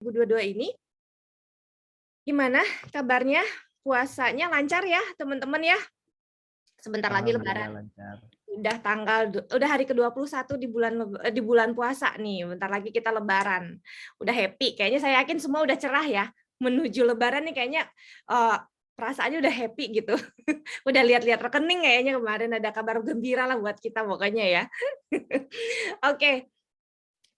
2022 ini. Gimana kabarnya? Puasanya lancar ya, teman-teman ya? Sebentar lagi Alhamdulillah lebaran. lancar. Udah hari ke-21 di bulan puasa nih, bentar lagi kita lebaran. Udah happy, kayaknya saya yakin semua udah cerah ya. Menuju lebaran nih kayaknya perasaannya udah happy gitu. Udah lihat-lihat rekening kayaknya kemarin ada kabar gembira lah buat kita pokoknya ya. Oke,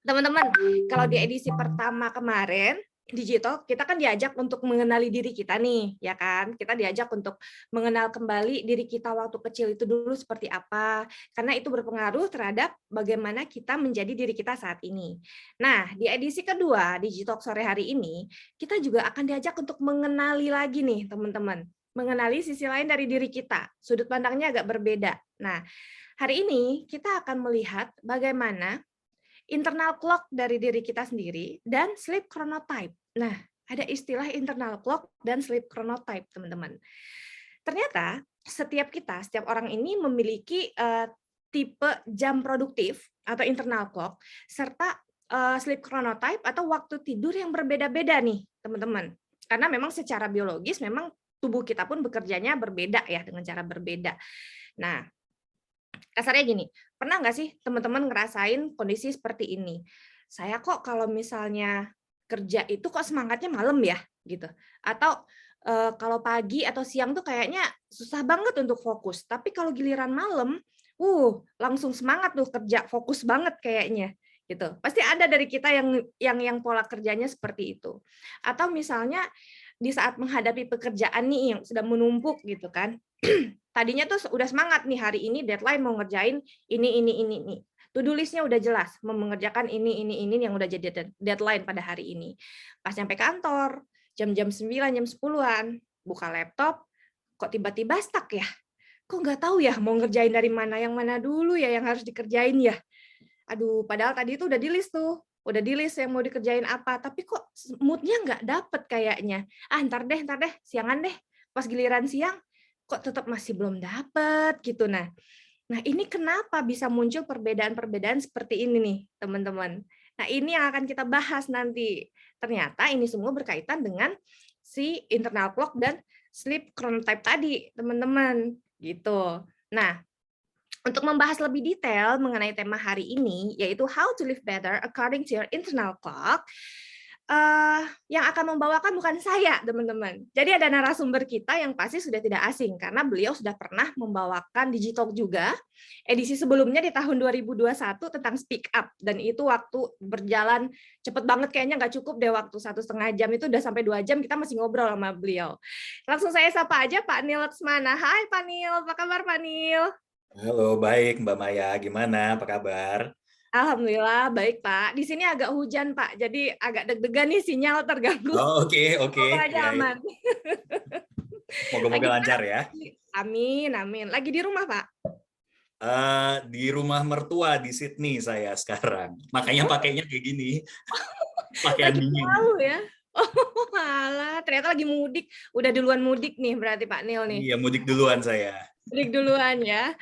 teman-teman, kalau di edisi pertama kemarin digital kita kan diajak untuk mengenali diri kita nih, ya kan? Kita diajak untuk mengenal kembali diri kita waktu kecil itu dulu seperti apa, karena itu berpengaruh terhadap bagaimana kita menjadi diri kita saat ini. Nah, di edisi kedua digital sore hari ini, kita juga akan diajak untuk mengenali lagi nih, teman-teman. Mengenali sisi lain dari diri kita, sudut pandangnya agak berbeda. Nah, hari ini kita akan melihat bagaimana internal clock dari diri kita sendiri dan sleep chronotype. Nah, ada istilah internal clock dan sleep chronotype, teman-teman. Ternyata setiap orang ini memiliki tipe jam produktif atau internal clock serta sleep chronotype atau waktu tidur yang berbeda-beda nih, teman-teman. Karena memang secara biologis memang tubuh kita pun bekerjanya berbeda ya dengan cara berbeda. Nah, kasarnya gini, pernah nggak sih teman-teman ngerasain kondisi seperti ini? Saya kok kalau misalnya kerja itu kok semangatnya malam ya, gitu. Atau kalau pagi atau siang tuh kayaknya susah banget untuk fokus. Tapi kalau giliran malam, langsung semangat tuh kerja, fokus banget kayaknya, gitu. Pasti ada dari kita yang pola kerjanya seperti itu. Atau misalnya di saat menghadapi pekerjaan nih yang sudah menumpuk gitu kan, tadinya tuh udah semangat nih hari ini deadline mau ngerjain ini. To-do list-nya udah jelas, mau mengerjakan ini yang udah jadi deadline pada hari ini. Pas nyampe kantor, jam-jam 9, jam 10-an, buka laptop, kok tiba-tiba stuck ya? Kok nggak tahu ya mau ngerjain dari mana, yang mana dulu ya yang harus dikerjain ya? Aduh, padahal tadi itu udah di-list tuh, udah di-list yang mau dikerjain apa, tapi kok mood-nya nggak dapet kayaknya. Ah, ntar deh, siangan deh. Pas giliran siang, kok tetap masih belum dapet gitu. Nah, ini kenapa bisa muncul perbedaan-perbedaan seperti ini nih, teman-teman. Nah, ini yang akan kita bahas nanti. Ternyata ini semua berkaitan dengan si internal clock dan sleep chronotype tadi, teman-teman. Gitu. Nah, untuk membahas lebih detail mengenai tema hari ini, yaitu How to Live Better According to Your Internal Clock, yang akan membawakan bukan saya, teman-teman. Jadi ada narasumber kita yang pasti sudah tidak asing, karena beliau sudah pernah membawakan Digitalk juga, edisi sebelumnya di tahun 2021 tentang speak up, dan itu waktu berjalan cepet banget, kayaknya nggak cukup deh waktu 1,5 jam, itu udah sampai 2 jam kita masih ngobrol sama beliau. Langsung saya sapa aja Pak Nil Laksmana. Hai Pak Nil, apa kabar Pak Nil? Halo, baik Mbak Maya. Gimana? Apa kabar? Alhamdulillah baik Pak. Di sini agak hujan Pak, jadi agak deg-degan nih sinyal terganggu. Oh, oke. Semoga aja Iya, iya. aman. Lagi Moga-moga di mana lancar Pak? ya. Amin, amin. Lagi di rumah Pak? Di rumah mertua di Sydney saya sekarang. Makanya Oh, pakainya kayak gini, pakaian lagi dingin. jauh ya? Oh, alah, ternyata lagi mudik. Udah duluan mudik nih berarti Pak Nil nih. Iya, mudik duluan saya. Break duluan ya.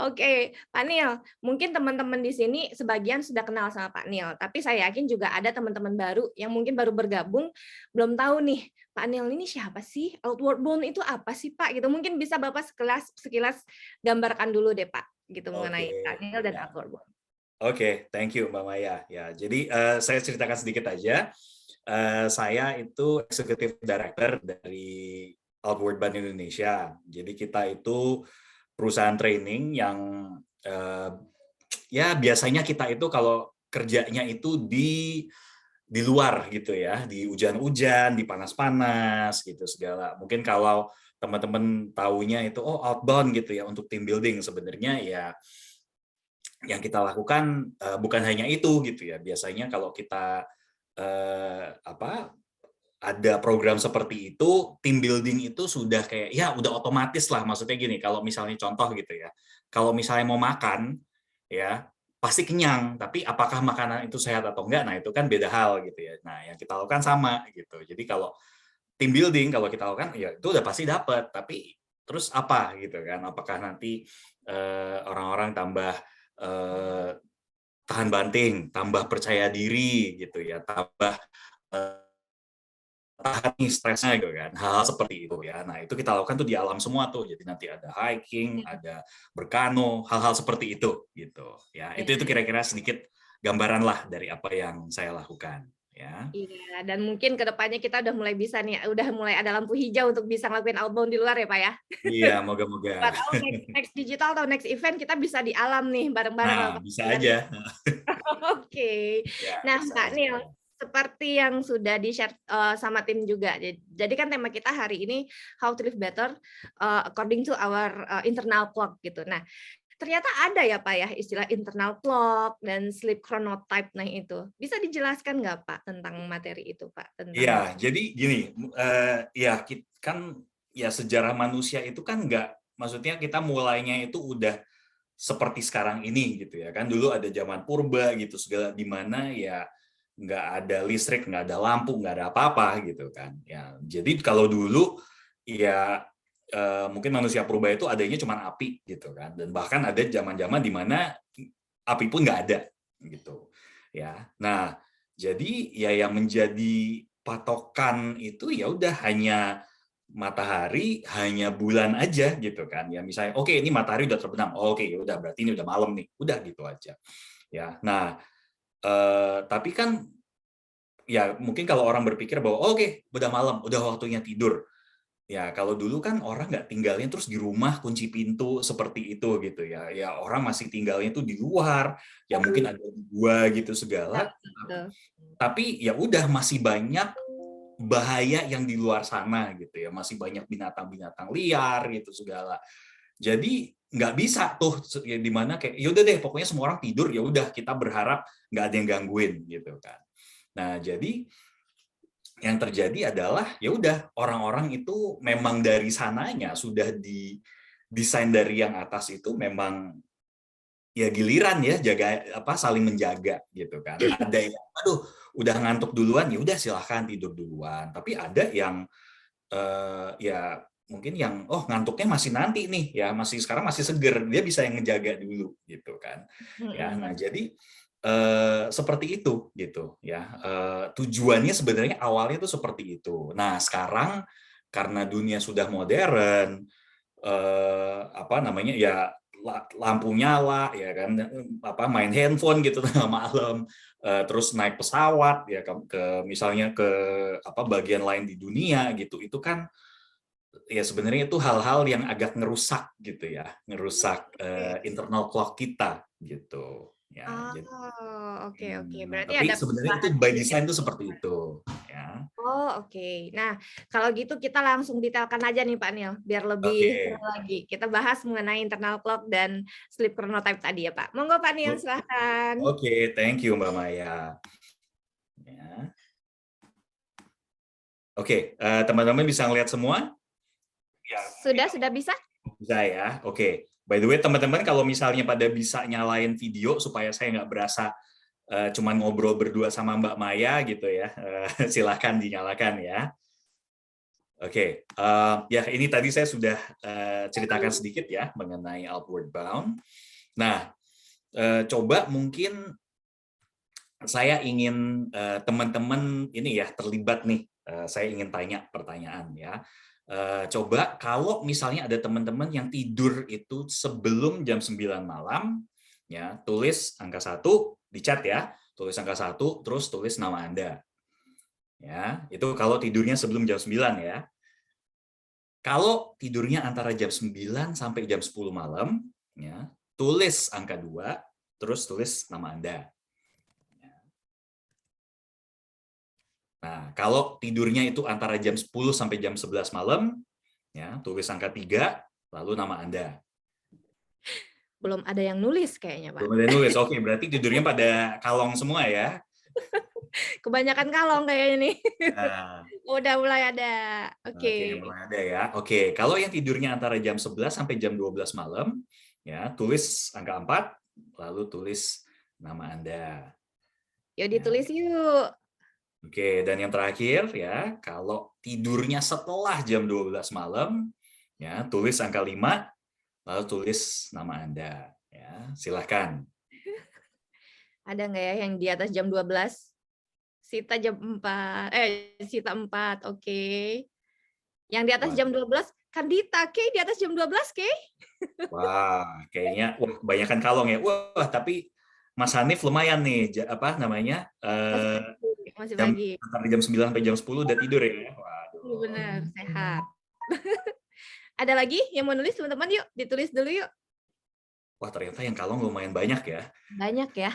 Oke, Pak Nil, mungkin teman-teman di sini sebagian sudah kenal sama Pak Nil, tapi saya yakin juga ada teman-teman baru yang mungkin baru bergabung, belum tahu nih, Pak Nil ini siapa sih? Outward Bound itu apa sih, Pak? Gitu. Mungkin bisa Bapak sekilas gambarkan dulu deh, Pak, gitu Oke, mengenai Pak Nil dan ya. Outward Bound. Oke, thank you Mbak Maya. Ya, jadi saya ceritakan sedikit aja. Saya itu Executive Director dari Outward Bound Indonesia. Jadi kita itu perusahaan training yang eh, ya biasanya kita itu kalau kerjanya itu di luar gitu ya, di hujan-hujan, di panas-panas gitu segala. Mungkin kalau teman-teman taunya itu outbound gitu ya untuk team building, sebenarnya ya yang kita lakukan bukan hanya itu gitu ya. Biasanya kalau kita apa ada program seperti itu, team building itu sudah kayak ya udah otomatis lah, maksudnya gini, kalau misalnya contoh gitu ya, kalau misalnya mau makan ya pasti kenyang, tapi apakah makanan itu sehat atau enggak, nah itu kan beda hal gitu ya. Nah yang kita lakukan sama gitu. Jadi kalau team building kalau kita lakukan ya itu udah pasti dapat, tapi terus apa gitu kan? Apakah nanti orang-orang tambah tahan banting, tambah percaya diri gitu ya, tambah tahan nih stresnya gitu kan, hal-hal seperti itu ya. Nah itu kita lakukan tuh di alam semua tuh, jadi nanti ada hiking, ada berkano, hal-hal seperti itu gitu ya. Ya, Itu kira-kira sedikit gambaran lah dari apa yang saya lakukan ya. iya, dan mungkin ke depannya kita udah mulai bisa nih, udah mulai ada lampu hijau untuk bisa ngelakuin outbound di luar ya Pak ya. Iya, moga-moga. Siapa tahu next digital atau next event kita bisa di alam nih bareng-bareng Nah, sama bisa teman-teman. aja. Oke. Ya, Nah, bisa Kak aja. Nil, seperti yang sudah di-share sama tim juga. Jadi kan tema kita hari ini how to live better according to our internal clock gitu. Nah, ternyata ada ya Pak ya istilah internal clock dan sleep chronotype nah itu. Bisa dijelaskan nggak Pak tentang materi itu Pak tentang Iya, jadi gini, ya kan ya sejarah manusia itu kan nggak, maksudnya kita mulainya itu udah seperti sekarang ini gitu ya kan. Dulu ada zaman purba gitu segala, di mana ya nggak ada listrik, nggak ada lampu, nggak ada apa-apa gitu kan. Ya, jadi kalau dulu ya mungkin manusia purba itu adanya cuma api gitu kan, dan bahkan ada zaman-zaman di mana api pun nggak ada gitu ya. Nah, jadi ya yang menjadi patokan itu ya udah hanya matahari, hanya bulan aja gitu kan. Ya misalnya oke ini matahari udah terbenam. Oh, oke ya udah berarti ini udah malam nih. Udah gitu aja. Ya. Nah, tapi kan ya mungkin kalau orang berpikir bahwa oke udah malam, udah waktunya tidur. Ya kalau dulu kan orang nggak tinggalnya terus di rumah kunci pintu seperti itu gitu ya. Ya orang masih tinggalnya tuh di luar, ya mungkin ada di gua gitu segala. gitu. Tapi ya udah masih banyak bahaya yang di luar sana gitu ya, masih banyak binatang-binatang liar gitu segala. Jadi nggak bisa tuh ya, di mana kayak yaudah deh pokoknya semua orang tidur, ya udah kita berharap nggak ada yang gangguin gitu kan. Nah jadi yang terjadi adalah ya udah orang-orang itu memang dari sananya sudah didesain dari yang atas itu memang ya giliran ya jaga apa saling menjaga gitu kan. Ada yang aduh udah ngantuk duluan ya udah silahkan tidur duluan. Tapi ada yang ya mungkin yang oh ngantuknya masih nanti nih ya masih sekarang masih seger dia bisa yang ngejaga dulu gitu kan. Ya nah jadi seperti itu gitu ya. Tujuannya sebenarnya awalnya tuh seperti itu. Nah sekarang karena dunia sudah modern apa namanya ya lampu nyala ya kan apa main handphone gitu tengah malam terus naik pesawat ya ke misalnya ke apa bagian lain di dunia gitu itu kan ya sebenarnya itu hal-hal yang agak ngerusak gitu ya ngerusak internal clock kita gitu ya jadi Oh, oke. Berarti tapi ada sebenarnya itu perubahan by sedikit. design itu seperti itu ya Oh, oke. Nah, kalau gitu kita langsung detailkan aja nih Pak Nil, biar oke lebih seru lagi. Kita bahas mengenai internal clock dan sleep chronotype tadi ya Pak. Monggo Pak Nil, silahkan. oke thank you Mbak Maya ya. Oke, teman-teman bisa ngeliat semua? Ya, Sudah bisa? bisa ya. Oke. By the way, teman-teman kalau misalnya pada bisa nyalain video supaya saya nggak berasa cuman ngobrol berdua sama Mbak Maya gitu ya, silakan dinyalakan ya. Oke, ya ini tadi saya sudah ceritakan sedikit ya mengenai Outward Bound. Nah, coba mungkin saya ingin teman-teman ini ya terlibat nih. Saya ingin tanya pertanyaan ya. Coba kalau misalnya ada teman-teman yang tidur itu sebelum jam 9 malam, ya tulis angka 1 di chat ya. Tulis angka 1 terus tulis nama Anda. Ya, itu kalau tidurnya sebelum jam 9 ya. Kalau tidurnya antara jam 9 sampai jam 10 malam, ya, tulis angka 2 terus tulis nama Anda. Nah, kalau tidurnya itu antara jam 10 sampai jam 11 malam, ya, tulis angka 3, lalu nama Anda. Belum ada yang nulis kayaknya Pak. Belum ada yang nulis, oke, berarti tidurnya pada kalong semua ya. Kebanyakan kalong kayaknya nih. Nah, Udah mulai ada. oke, Oke. mulai ada ya. Oke, kalau yang tidurnya antara jam 11 sampai jam 12 malam, ya, tulis angka 4, lalu tulis nama Anda. Yuk Ya. ditulis yuk. Oke, dan yang terakhir ya, kalau tidurnya setelah jam 12 malam, ya, tulis angka 5, lalu tulis nama Anda. Ya, silahkan. Ada nggak ya yang di atas jam 12? Sita jam 4. Sita 4. Oke. Yang di atas Wah. jam 12 kan Dita, Kay di atas jam 12, Kay. Wah, kayaknya kebanyakan kalong ya. Wah, tapi Mas Hanif lumayan nih, apa namanya? Masih Jam pagi. antara jam 9 sampai jam 10 udah tidur ya. Iya Waduh. benar, sehat. Ada lagi yang mau nulis teman-teman, yuk ditulis dulu yuk. Wah, ternyata yang kalong lumayan banyak ya. Banyak ya.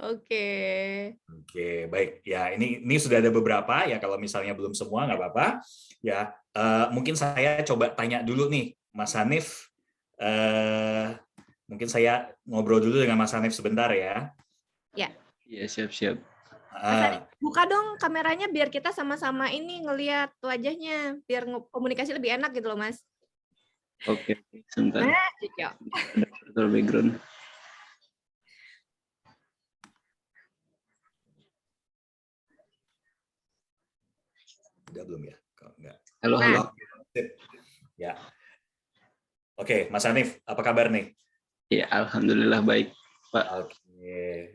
Oke. Oke, baik. Ya, ini sudah ada beberapa ya. Kalau misalnya belum semua nggak apa-apa. Ya, mungkin saya coba tanya dulu nih, Mas Hanif. Mungkin saya ngobrol dulu dengan Mas Hanif sebentar ya. Ya. Iya, siap-siap. Mas Hanif, buka dong kameranya biar kita sama-sama ini ngelihat wajahnya, biar komunikasi lebih enak gitu loh, Mas. Oke, sebentar. Nah, cocok. Ada background. Udah belum ya? Kalau enggak. Halo, Nah. halo. Ya. Oke, Mas Hanif, apa kabar nih? Ya, alhamdulillah baik, Pak. Oke.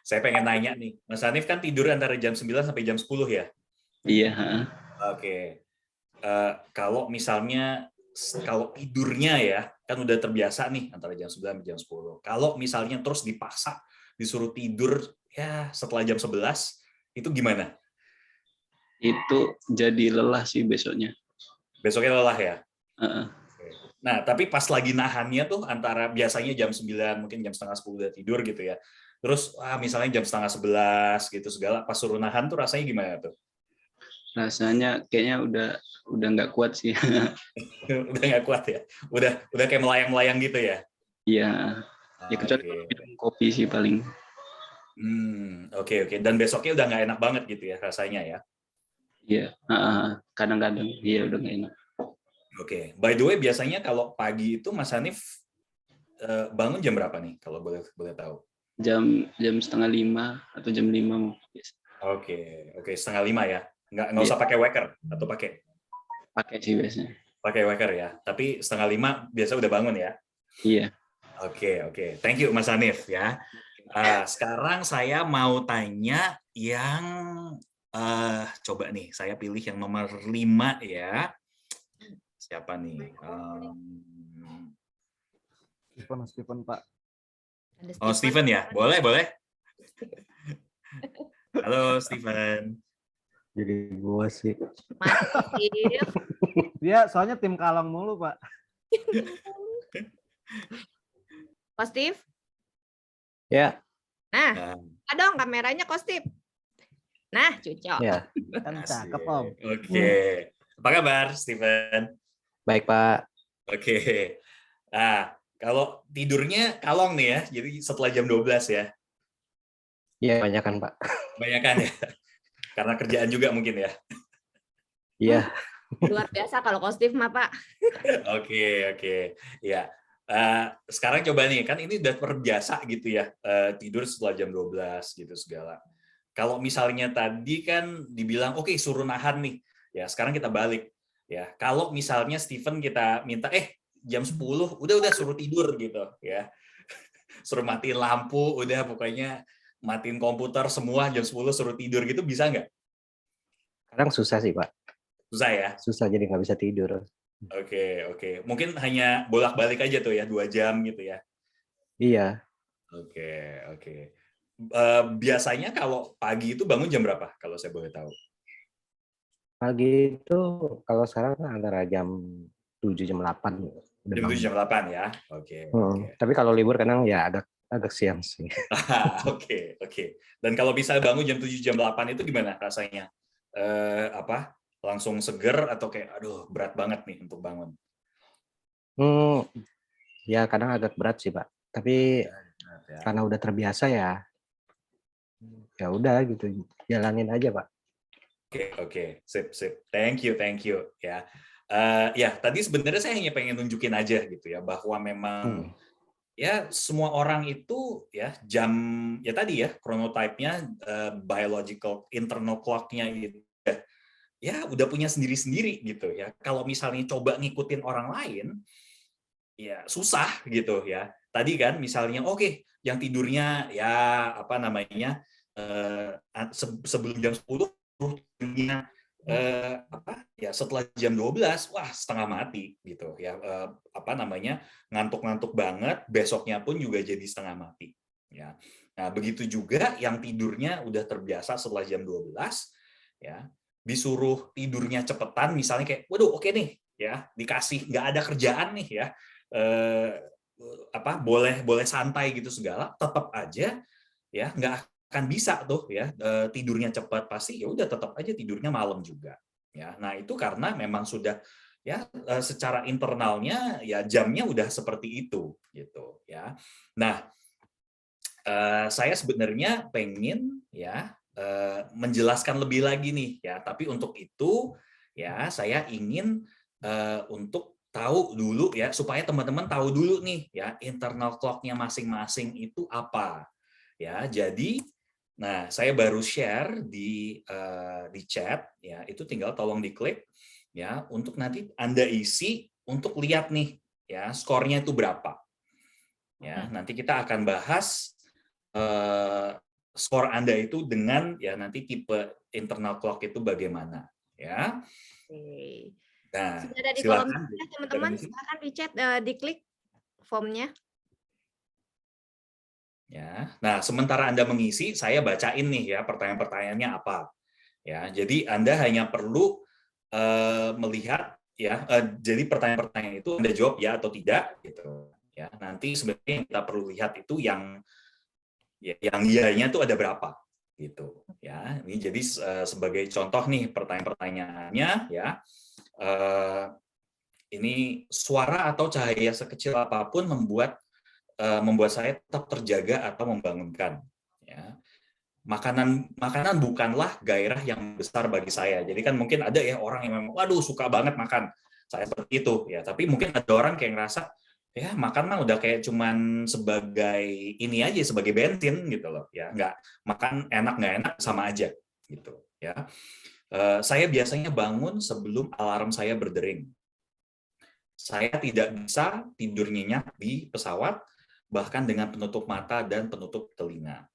Saya pengen nanya nih, Mas Hanif kan tidur antara jam 9 sampai jam 10 ya? Iya, Oke. Kalau misalnya kalau tidurnya ya, kan udah terbiasa nih antara jam 9 sampai jam 10. Kalau misalnya terus dipaksa disuruh tidur ya setelah jam 11, itu gimana? Itu jadi lelah sih besoknya. Besoknya lelah ya? Uh, Nah, tapi pas lagi nahannya tuh antara biasanya jam 9, mungkin jam setengah 10 udah tidur gitu ya. Terus misalnya jam setengah 11 gitu segala, pas suruh nahan tuh rasanya gimana tuh? Rasanya kayaknya udah nggak kuat sih. Udah nggak kuat ya? Udah kayak melayang-melayang gitu ya? Iya, ya kecuali Oke. minum kopi sih paling. Oke. Dan besoknya udah nggak enak banget gitu ya rasanya ya? Iya, kadang-kadang iya udah nggak enak. Oke. By the way, biasanya kalau pagi itu Mas Hanif bangun jam berapa nih? Kalau boleh tahu? Jam 4:30 atau jam 5. Oke. 4:30 ya? Nggak usah pakai waker atau pakai? Pakai sih biasanya. Pakai waker ya. Tapi 4:30 biasa udah bangun ya? Iya. Oke. Thank you Mas Hanif ya. Sekarang saya mau tanya yang coba nih, saya pilih yang nomor 5 ya. Siapa nih? Stephen, Pak. Oh, Stephen ya? Boleh. Halo, Stephen. Jadi gue sih. Masih. Dia soalnya tim kalong mulu, Pak. Positif? Ya. Nah, dong kameranya Kostip. Nah, cocok. Ya. Kan cakep, Om. Oke. Apa kabar, Stephen? Baik, Pak. Oke. Nah, kalau tidurnya kalong nih ya, jadi setelah jam 12 ya? Iya, banyakan, Pak. Banyakan ya? Karena kerjaan juga mungkin ya? Iya. Luar biasa kalau Kostip mah, Pak. Oke. Ya. Sekarang coba nih, kan ini udah terbiasa gitu ya, tidur setelah jam 12 gitu segala. Kalau misalnya tadi kan dibilang, oke, suruh nahan nih. Ya, sekarang kita balik. Ya, kalau misalnya Stephen kita minta, jam 10, udah suruh tidur gitu ya. Suruh matiin lampu, udah pokoknya matiin komputer semua, jam 10 suruh tidur gitu, bisa nggak? Kadang susah sih, Pak. Susah ya? Susah, jadi nggak bisa tidur. Oke. Mungkin hanya bolak-balik aja tuh ya, 2 jam gitu ya? Iya. Oke. Biasanya kalau pagi itu bangun jam berapa, kalau saya boleh tahu? Pagi itu, kalau sekarang antara jam 7, jam 8. Jam 7, jam 8 ya? Oke. Tapi kalau libur kadang ya agak siang sih. Oke. Dan kalau bisa bangun jam 7, jam 8 itu gimana rasanya? Langsung seger atau kayak aduh berat banget nih untuk bangun? Ya kadang agak berat sih, Pak. Tapi karena udah terbiasa ya udah gitu, jalanin aja, Pak. Oke. Sip. Thank you ya. Ya tadi sebenarnya saya hanya pengen nunjukin aja gitu ya, bahwa memang ya semua orang itu ya jam ya tadi ya chronotype-nya, biological internal clock-nya gitu ya udah punya sendiri-sendiri gitu ya. Kalau misalnya coba ngikutin orang lain ya susah gitu ya. tadi kan misalnya oke, yang tidurnya ya apa namanya sebelum jam 10 tidurnya apa ya setelah jam 12 wah setengah mati gitu ya, apa namanya ngantuk-ngantuk banget, besoknya pun juga jadi setengah mati ya. Nah, begitu juga yang tidurnya udah terbiasa setelah jam 12 ya, disuruh tidurnya cepetan misalnya kayak waduh oke nih ya, dikasih nggak ada kerjaan nih ya, apa boleh santai gitu segala, tetap aja ya nggak akan bisa tuh ya tidurnya cepat, pasti ya udah tetap aja tidurnya malam juga ya. Nah itu karena memang sudah ya secara internalnya ya jamnya udah seperti itu gitu ya. Nah saya sebenarnya pengen ya menjelaskan lebih lagi nih ya, tapi untuk itu ya saya ingin untuk tahu dulu ya, supaya teman-teman tahu dulu nih ya internal clock-nya masing-masing itu apa ya. Jadi nah, saya baru share di chat ya, itu tinggal tolong diklik ya untuk nanti Anda isi untuk lihat nih ya skornya itu berapa. Ya, nanti kita akan bahas skor Anda itu dengan ya nanti tipe internal clock itu bagaimana ya. Oke. Nah, Sudah ada di kolom silakan chat teman-teman, silakan di chat, diklik formnya. Ya. Nah, sementara Anda mengisi, saya bacain nih ya pertanyaan-pertanyaannya apa. Ya, jadi Anda hanya perlu melihat ya. Jadi pertanyaan-pertanyaan itu Anda jawab ya atau tidak gitu. Ya, nanti sebenarnya yang kita perlu lihat itu yang iya-nya itu ada berapa gitu. Ya, ini jadi sebagai contoh nih pertanyaan-pertanyaannya ya. Ini suara atau cahaya sekecil apapun membuat saya tetap terjaga atau membangunkan. Ya. Makanan bukanlah gairah yang besar bagi saya. Jadi kan mungkin ada ya orang yang memang, waduh suka banget makan. Saya seperti itu ya. Tapi mungkin ada orang kayak ngerasa, ya makan mah udah kayak cuman sebagai ini aja, sebagai bensin gitu loh. Ya nggak makan enak nggak enak sama aja gitu. Ya. Saya biasanya bangun sebelum alarm saya berdering. Saya tidak bisa tidur nyenyak di pesawat, bahkan dengan penutup mata dan penutup telinga.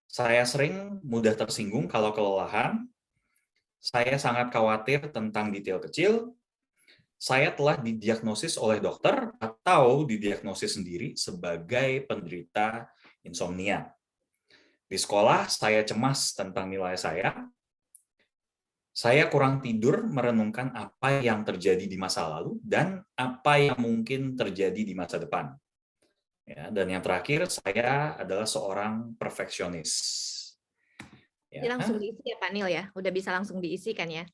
Saya sering mudah tersinggung kalau kelelahan. Saya sangat khawatir tentang detail kecil. Saya telah didiagnosis oleh dokter atau didiagnosis sendiri sebagai penderita insomnia. Di sekolah, saya cemas tentang nilai saya. Saya kurang tidur merenungkan apa yang terjadi di masa lalu dan apa yang mungkin terjadi di masa depan. Ya, dan yang terakhir, saya adalah seorang perfeksionis. Jadi langsung diisi ya Pak Nil ya? Udah bisa langsung diisi kan ya?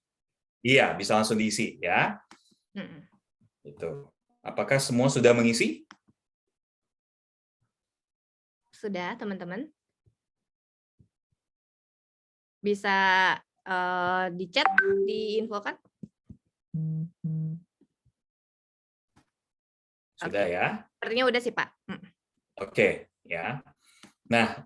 Iya, bisa langsung diisi ya. Itu. Apakah semua sudah mengisi? Sudah, teman-teman? Bisa di chat, diinfokan? Sudah ya? Sepertinya udah sih, Pak. Oke, ya. Nah,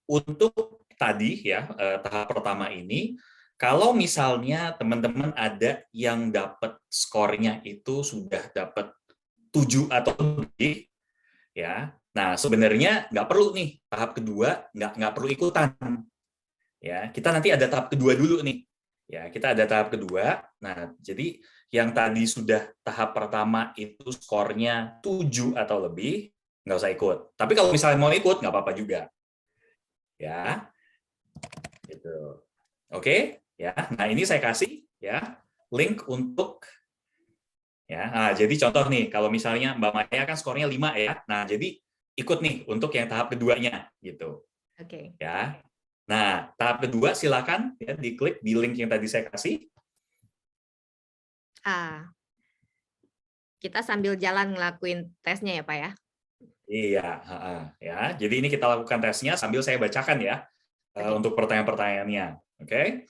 untuk tadi ya, tahap pertama ini, kalau misalnya teman-teman ada yang dapat skornya itu sudah dapat 7 atau lebih, ya. Nah, sebenarnya nggak perlu nih tahap kedua, nggak perlu ikutan. Ya, kita nanti ada tahap kedua dulu nih. Ya, kita ada tahap kedua. Nah, jadi yang tadi sudah tahap pertama itu skornya 7 atau lebih, nggak usah ikut. Tapi kalau misalnya mau ikut, nggak apa-apa juga. Ya, gitu. Oke, ya. Nah, ini saya kasih ya link untuk ya. Nah, jadi contoh nih, kalau misalnya Mbak Maya kan skornya 5 ya. Nah, jadi ikut nih untuk yang tahap keduanya gitu. Oke. Ya. Nah, tahap kedua silakan ya diklik di link yang tadi saya kasih. Kita sambil jalan ngelakuin tesnya ya, Pak ya? Iya, ya. Jadi ini kita lakukan tesnya sambil saya bacakan ya untuk pertanyaan-pertanyaannya. Oke.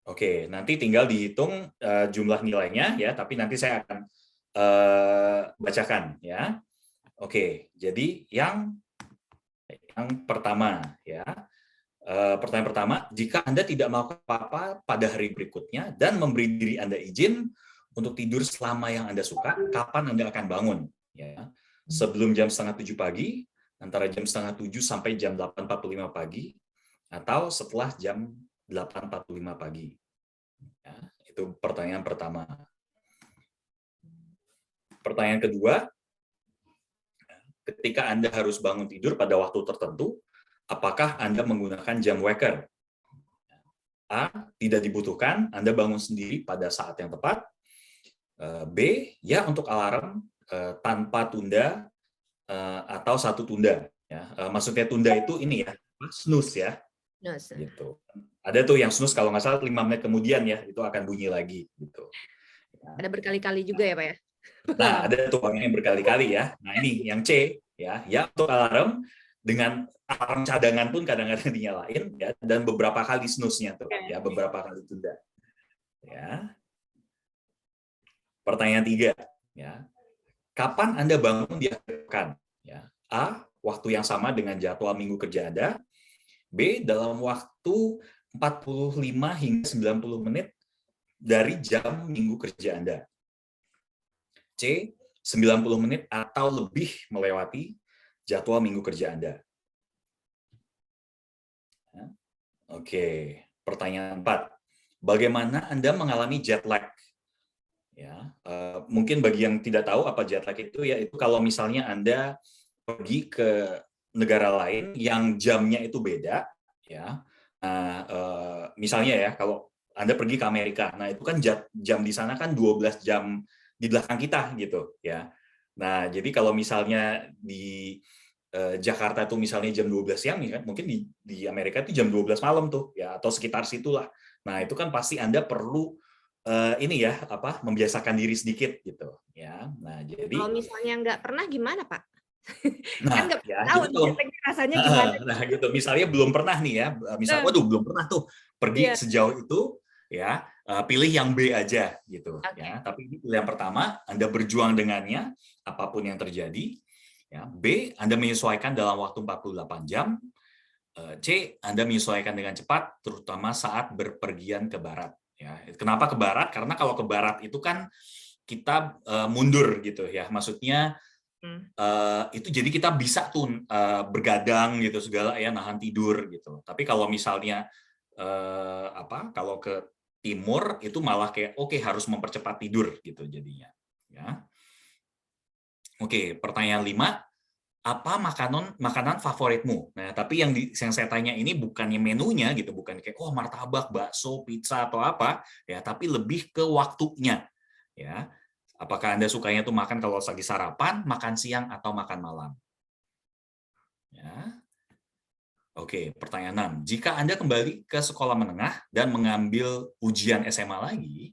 Oke, nanti tinggal dihitung jumlah nilainya ya, tapi nanti saya akan bacakan ya. Oke, jadi yang pertama ya. Pertanyaan pertama, jika Anda tidak melakukan apa-apa pada hari berikutnya dan memberi diri Anda izin untuk tidur selama yang Anda suka, kapan Anda akan bangun. Ya. Sebelum jam 6:30 pagi, antara jam 6:30 sampai jam 8.45 pagi, atau setelah jam 8.45 pagi. Ya, itu pertanyaan pertama. Pertanyaan kedua, ketika Anda harus bangun tidur pada waktu tertentu, apakah Anda menggunakan jam waker? A, tidak dibutuhkan, Anda bangun sendiri pada saat yang tepat. B, ya untuk alarm tanpa tunda atau satu tunda. Ya. Maksudnya tunda itu ini ya, snooze ya. Gitu. Ada tuh yang snooze kalau nggak salah 5 menit kemudian ya, itu akan bunyi lagi. Gitu. Ada berkali-kali juga ya Pak ya? Nah, ada tuh yang berkali-kali ya. Nah ini yang C, ya untuk alarm dengan alarm cadangan pun kadang-kadang dinyalain ya, dan beberapa kali snooze-nya tuh ya, beberapa kali tunda. Ya. Pertanyaan 3, ya. Kapan Anda bangun di akhir pekan? Ya. A, waktu yang sama dengan jadwal minggu kerja Anda. B, dalam waktu 45 hingga 90 menit dari jam minggu kerja Anda. C, 90 menit atau lebih melewati jadwal minggu kerja Anda. Oke, pertanyaan 4. Bagaimana Anda mengalami jet lag? Ya, mungkin bagi yang tidak tahu apa jet lag itu, ya itu kalau misalnya Anda pergi ke negara lain yang jamnya itu beda, ya. Misalnya ya, kalau Anda pergi ke Amerika, nah itu kan jam di sana kan 12 jam di belakang kita gitu ya. Nah, jadi kalau misalnya di Jakarta itu misalnya jam 12 siang nih kan, mungkin di Amerika itu jam 12 malam tuh ya, atau sekitar situlah. Nah, itu kan pasti Anda perlu ini ya, membiasakan diri sedikit gitu ya. Nah, jadi kalau misalnya nggak pernah gimana, Pak? Nah, Kan nggak ya, tahu jadi kalau rasanya gimana. nah gitu, misalnya belum pernah nih ya, misalnya waduh belum pernah tuh pergi sejauh itu ya, pilih yang B aja gitu ya. Tapi ini pilihan pertama, Anda berjuang dengannya apapun yang terjadi. Ya, B, Anda menyesuaikan dalam waktu 48 jam. C, Anda menyesuaikan dengan cepat, terutama saat berpergian ke barat. Ya, kenapa ke barat? Karena kalau ke barat itu kan kita mundur gitu ya. Maksudnya itu jadi kita bisa tuh bergadang gitu segala ya, nahan tidur gitu. Tapi kalau misalnya kalau ke timur itu malah kayak oke, harus mempercepat tidur gitu jadinya. Ya. Oke, pertanyaan 5. Apa makanan favoritmu? Nah, tapi yang saya tanya ini bukannya menunya gitu, bukan kayak martabak, bakso, pizza atau apa ya, tapi lebih ke waktunya ya. Apakah Anda sukanya tuh makan kalau lagi sarapan, makan siang atau makan malam? Ya. Oke, pertanyaan 6. Jika Anda kembali ke sekolah menengah dan mengambil ujian SMA lagi,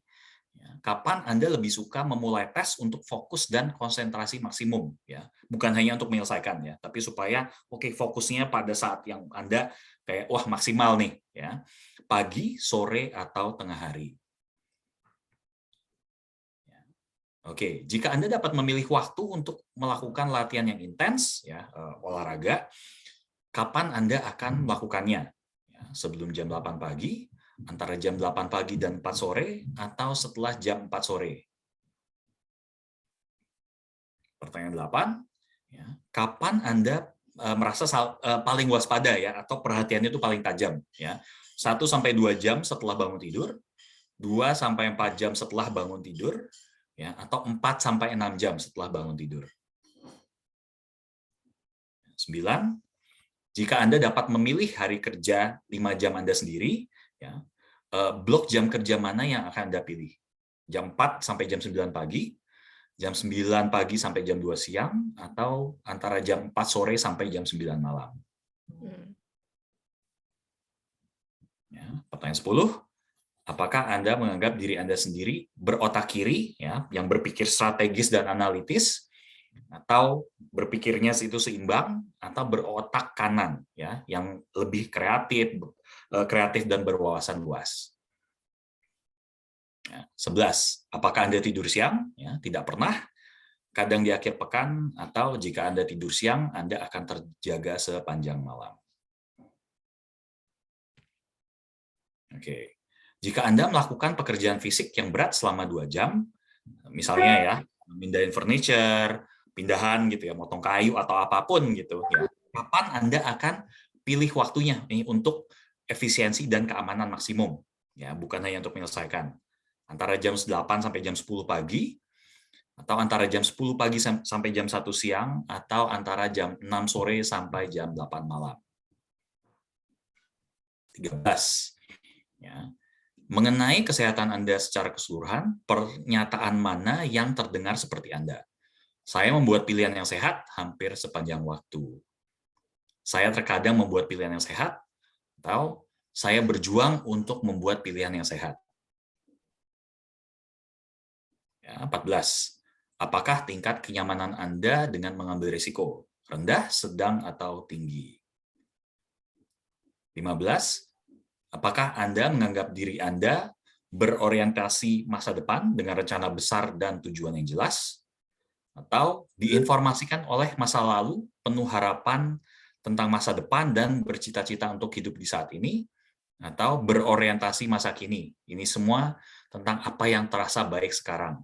kapan Anda lebih suka memulai tes untuk fokus dan konsentrasi maksimum ya, bukan hanya untuk menyelesaikan ya, tapi supaya fokusnya pada saat yang Anda kayak maksimal nih ya, pagi, sore atau tengah hari. Oke, jika Anda dapat memilih waktu untuk melakukan latihan yang intens ya, olahraga, kapan Anda akan melakukannya? Ya, sebelum jam 8 pagi, antara jam 8 pagi dan 4 sore, atau setelah jam 4 sore. Pertanyaan 8, ya, kapan Anda merasa paling waspada ya, atau perhatiannya itu paling tajam? Ya, 1-2 jam setelah bangun tidur, 2-4 jam setelah bangun tidur, ya, atau 4-6 jam setelah bangun tidur. 9, jika Anda dapat memilih hari kerja 5 jam Anda sendiri, ya, blok jam kerja mana yang akan Anda pilih? Jam 4 sampai jam 9 pagi, jam 9 pagi sampai jam 2 siang, atau antara jam 4 sore sampai jam 9 malam? Ya, pertanyaan 10, apakah Anda menganggap diri Anda sendiri berotak kiri, ya, yang berpikir strategis dan analitis, atau berpikirnya itu seimbang, atau berotak kanan ya, yang lebih kreatif dan berwawasan luas? 11. Apakah Anda tidur siang? Ya, tidak pernah, kadang di akhir pekan, atau jika Anda tidur siang, Anda akan terjaga sepanjang malam. Oke. Jika Anda melakukan pekerjaan fisik yang berat selama 2 jam, Misalnya ya, mindahin furniture, pindahan gitu ya, motong kayu atau apapun gitu ya. Kapan Anda akan pilih waktunya nih untuk efisiensi dan keamanan maksimum ya, bukan hanya untuk menyelesaikan. Antara jam 8 sampai jam 10 pagi, atau antara jam 10 pagi sampai jam 1 siang, atau antara jam 6 sore sampai jam 8 malam. 13. Ya. Mengenai kesehatan Anda secara keseluruhan, pernyataan mana yang terdengar seperti Anda? Saya membuat pilihan yang sehat hampir sepanjang waktu. Saya terkadang membuat pilihan yang sehat, atau saya berjuang untuk membuat pilihan yang sehat. Ya, 14. Apakah tingkat kenyamanan Anda dengan mengambil risiko? Rendah, sedang, atau tinggi? 15. Apakah Anda menganggap diri Anda berorientasi masa depan dengan rencana besar dan tujuan yang jelas? Atau diinformasikan oleh masa lalu penuh harapan tentang masa depan dan bercita-cita untuk hidup di saat ini? Atau berorientasi masa kini? Ini semua tentang apa yang terasa baik sekarang.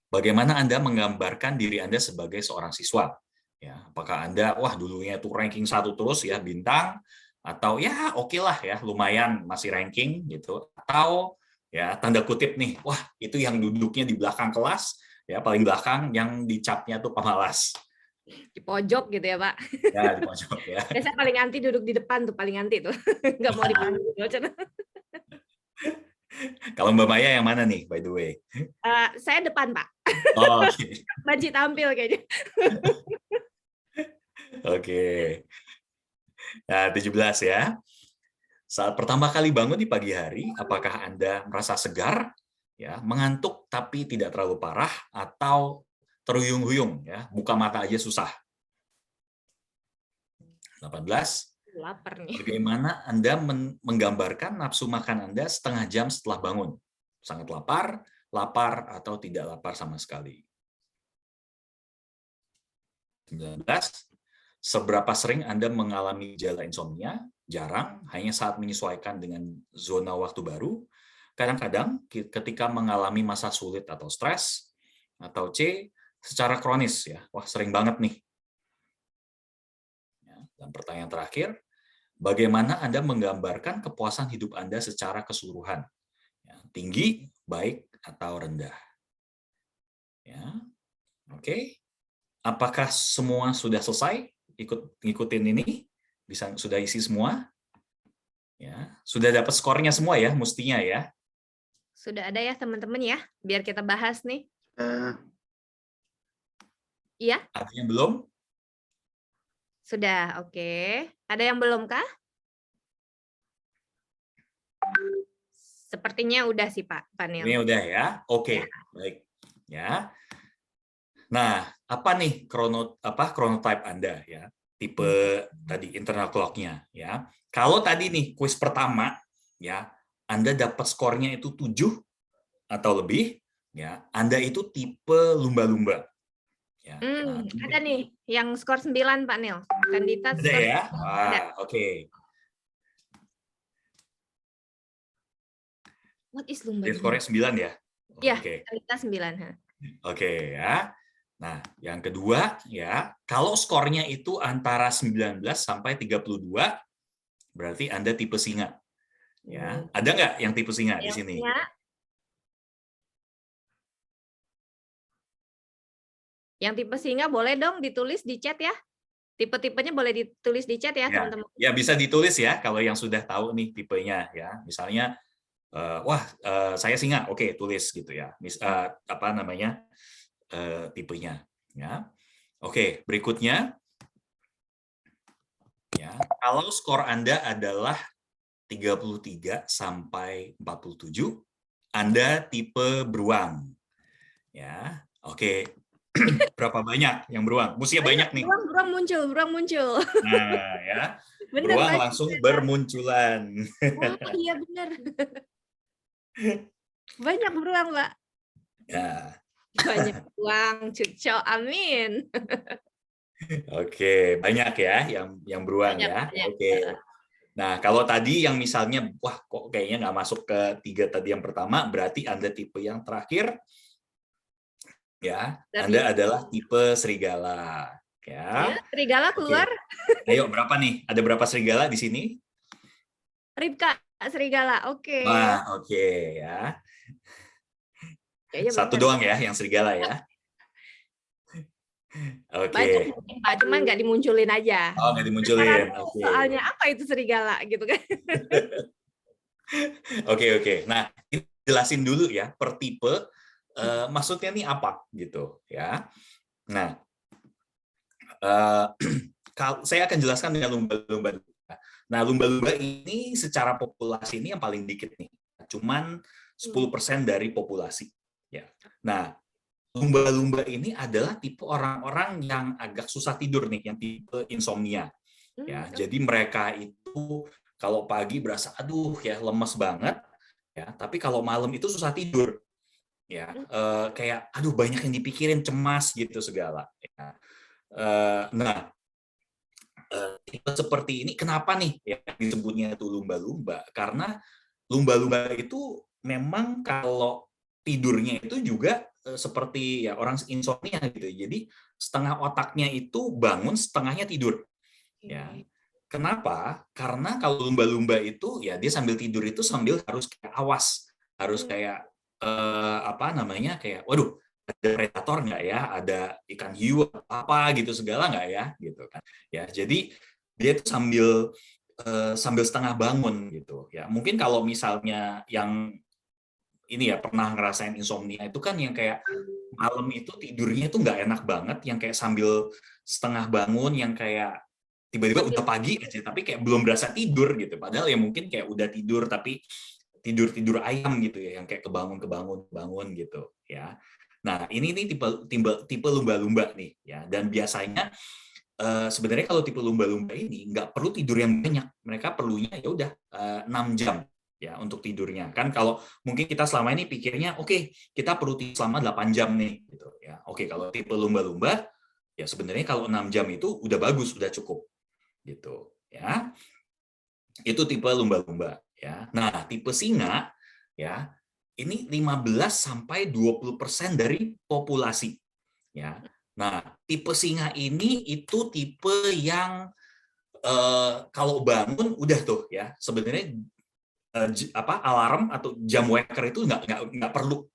Bagaimana Anda menggambarkan diri Anda sebagai seorang siswa? Ya, apakah Anda, wah dulunya itu ranking 1 terus ya, bintang, atau ya oke lah ya, lumayan masih ranking gitu, atau ya tanda kutip nih, wah itu yang duduknya di belakang kelas, ya paling belakang yang dicapnya tuh pemalas. Di pojok gitu ya, Pak. Ya, di pojok ya. Biasanya paling anti duduk di depan tuh, paling anti tuh. Nggak mau dipanggil. Kalau Mbak Maya yang mana nih, by the way? Saya depan, Pak. Oh, oke. Banci tampil kayaknya. Oke. Nah, 17 ya. Saat pertama kali bangun di pagi hari, apakah Anda merasa segar, ya, mengantuk tapi tidak terlalu parah, atau terhuyung-huyung, ya, buka mata aja susah? 18. Lapar nih. Bagaimana Anda menggambarkan nafsu makan Anda setengah jam setelah bangun? Sangat lapar, lapar, atau tidak lapar sama sekali? 19. Seberapa sering Anda mengalami gejala insomnia? Jarang, hanya saat menyesuaikan dengan zona waktu baru. Kadang-kadang ketika mengalami masa sulit atau stres. Atau C, secara kronis ya. Wah, sering banget nih. Dan pertanyaan terakhir, bagaimana Anda menggambarkan kepuasan hidup Anda secara keseluruhan? Ya, tinggi, baik, atau rendah? Ya, oke. Apakah semua sudah selesai? Ngikutin ini? Sudah isi semua? Ya, sudah dapat skornya semua ya, mestinya ya. Sudah ada ya teman-teman ya, biar kita bahas nih. Eh, Iya? Ada yang belum? Sudah, oke. Ada yang belum kah? Sepertinya udah sih Pak Panil. Ini udah ya. Oke, Ya. baik. Ya. Nah, apa nih chronotype Anda ya? Tipe tadi internal clock-nya ya. Kalau tadi nih kuis pertama ya, Anda dapat skornya itu 7 atau lebih ya, Anda itu tipe lumba-lumba. Ya. Nah, Ada nih yang skor 9 Pak Nil. Kandidat ada skor ya? 9. Wah, oke. What is Jadi lumba-lumba? skornya 9 ya? Iya, Oke. kandidat 9. Oke ya. Nah, yang kedua ya, kalau skornya itu antara 19 sampai 32, berarti Anda tipe singa. Ya, ada nggak yang tipe singa di sini? Yang tipe singa boleh dong ditulis di chat ya. Tipe-tipenya boleh ditulis di chat ya, teman-teman. Ya bisa ditulis ya kalau yang sudah tahu nih tipenya ya. Misalnya, saya singa, oke tulis gitu ya. Apa namanya tipenya? Ya, oke berikutnya. Ya, kalau skor Anda adalah 33 sampai 47, Anda tipe beruang. Ya, oke. Berapa banyak yang beruang? Mestinya banyak nih. Beruang muncul. Nah, ya. Bener, Beruang banyak. langsung bermunculan. Oh, iya benar. Banyak beruang, Pak. Ya. Banyak beruang, cucok, amin. Oke, banyak ya yang beruang Banyak, ya. banyak. Oke. Nah, kalau tadi yang misalnya, wah kok kayaknya nggak masuk ke 3 tadi yang pertama, berarti Anda tipe yang terakhir, ya. Anda adalah tipe serigala. Ya, Ya, serigala keluar. ayo berapa nih? Ada berapa serigala di sini? Ripka, serigala. Oke. Wah, oke ya. Kayaknya belum Satu ada. doang ya yang serigala ya. Banyak Oke. mungkin, Pak, cuman nggak dimunculin aja. Oh, nggak Penasaran dimunculin. Oke. soalnya apa itu serigala gitu kan. Oke. Nah, ini jelasin dulu ya per tipe. Maksudnya nih apa gitu ya. Nah, saya akan jelaskan dengan lumba-lumba. Nah, lumba-lumba ini secara populasi ini yang paling dikit nih. Cuman 10% dari populasi. Ya. Nah, lumba-lumba ini adalah tipe orang-orang yang agak susah tidur nih, yang tipe insomnia. Ya, jadi mereka itu kalau pagi berasa aduh ya lemes banget, ya. Tapi kalau malam itu susah tidur. Ya, kayak aduh banyak yang dipikirin, cemas gitu segala. Ya. Nah, tipe seperti ini kenapa nih ya disebutnya itu lumba-lumba? Karena lumba-lumba itu memang kalau tidurnya itu juga seperti ya orang insomnia gitu. Jadi setengah otaknya itu bangun, setengahnya tidur. Ya. Kenapa? Karena kalau lumba-lumba itu ya dia sambil tidur itu sambil harus kayak awas, harus kayak apa namanya kayak waduh ada predator nggak ya, ada ikan hiu apa gitu segala nggak ya gitu kan. Ya jadi dia itu sambil setengah bangun gitu ya. Mungkin kalau misalnya yang ini ya pernah ngerasain insomnia itu kan yang kayak malam itu tidurnya itu nggak enak banget, yang kayak sambil setengah bangun, yang kayak tiba-tiba udah pagi aja tapi kayak belum berasa tidur gitu. Padahal ya mungkin kayak udah tidur tapi tidur ayam gitu ya, yang kayak kebangun gitu ya. Nah, ini nih tipe lumba-lumba nih ya. Dan biasanya sebenarnya kalau tipe lumba-lumba ini nggak perlu tidur yang banyak. Mereka perlunya ya udah 6 jam ya untuk tidurnya. Kan kalau mungkin kita selama ini pikirnya oke, kita perlu tidur selama 8 jam nih gitu ya. Oke, kalau tipe lumba-lumba ya sebenarnya kalau 6 jam itu udah bagus, udah cukup gitu ya. Itu tipe lumba-lumba ya. Nah, tipe singa ya, ini 15-20% dari populasi ya. Nah, tipe singa ini itu tipe yang kalau bangun udah tuh ya, sebenarnya alarm atau jam waker itu nggak perlu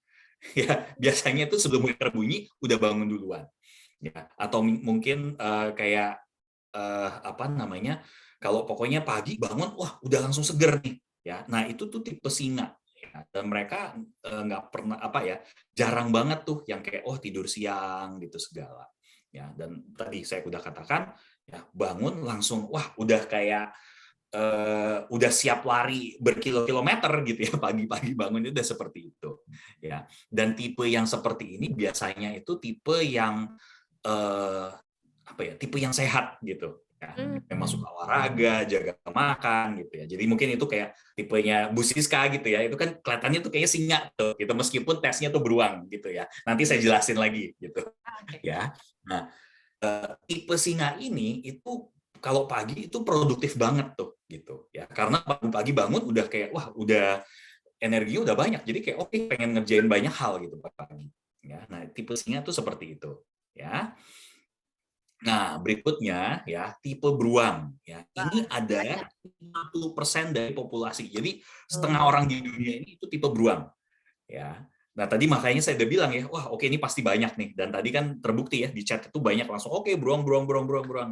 ya. Biasanya itu sebelum waker bunyi udah bangun duluan ya. Atau mungkin kayak apa namanya, kalau pokoknya pagi bangun wah udah langsung seger nih ya. Nah itu tuh tipe singa ya. Dan mereka nggak pernah apa ya, jarang banget tuh yang kayak oh tidur siang gitu segala ya. Dan tadi saya udah katakan ya, bangun langsung wah udah kayak udah siap lari berkilo-kilometer gitu ya, pagi-pagi bangun itu udah seperti itu ya. Dan tipe yang seperti ini biasanya itu tipe yang apa ya, tipe yang sehat gitu ya, memang suka olahraga, jaga makan gitu ya. Jadi mungkin itu kayak tipenya Bu Siska gitu ya, itu kan kelihatannya tuh kayaknya singa tuh gitu, meskipun tesnya tuh beruang gitu ya. Nanti saya jelasin lagi gitu ya. Nah, tipe singa ini itu kalau pagi itu produktif banget tuh gitu ya, karena pagi bangun udah kayak wah udah energi udah banyak, jadi kayak oke pengen ngerjain banyak hal gitu pagi ya. Nah tipe singa tuh seperti itu ya. Nah, berikutnya ya, tipe beruang ya. Ini ada 50% dari populasi. Jadi setengah orang di dunia ini itu tipe beruang ya. Nah, tadi makanya saya udah bilang ya, wah oke ini pasti banyak nih. Dan tadi kan terbukti ya di chat itu banyak langsung oke beruang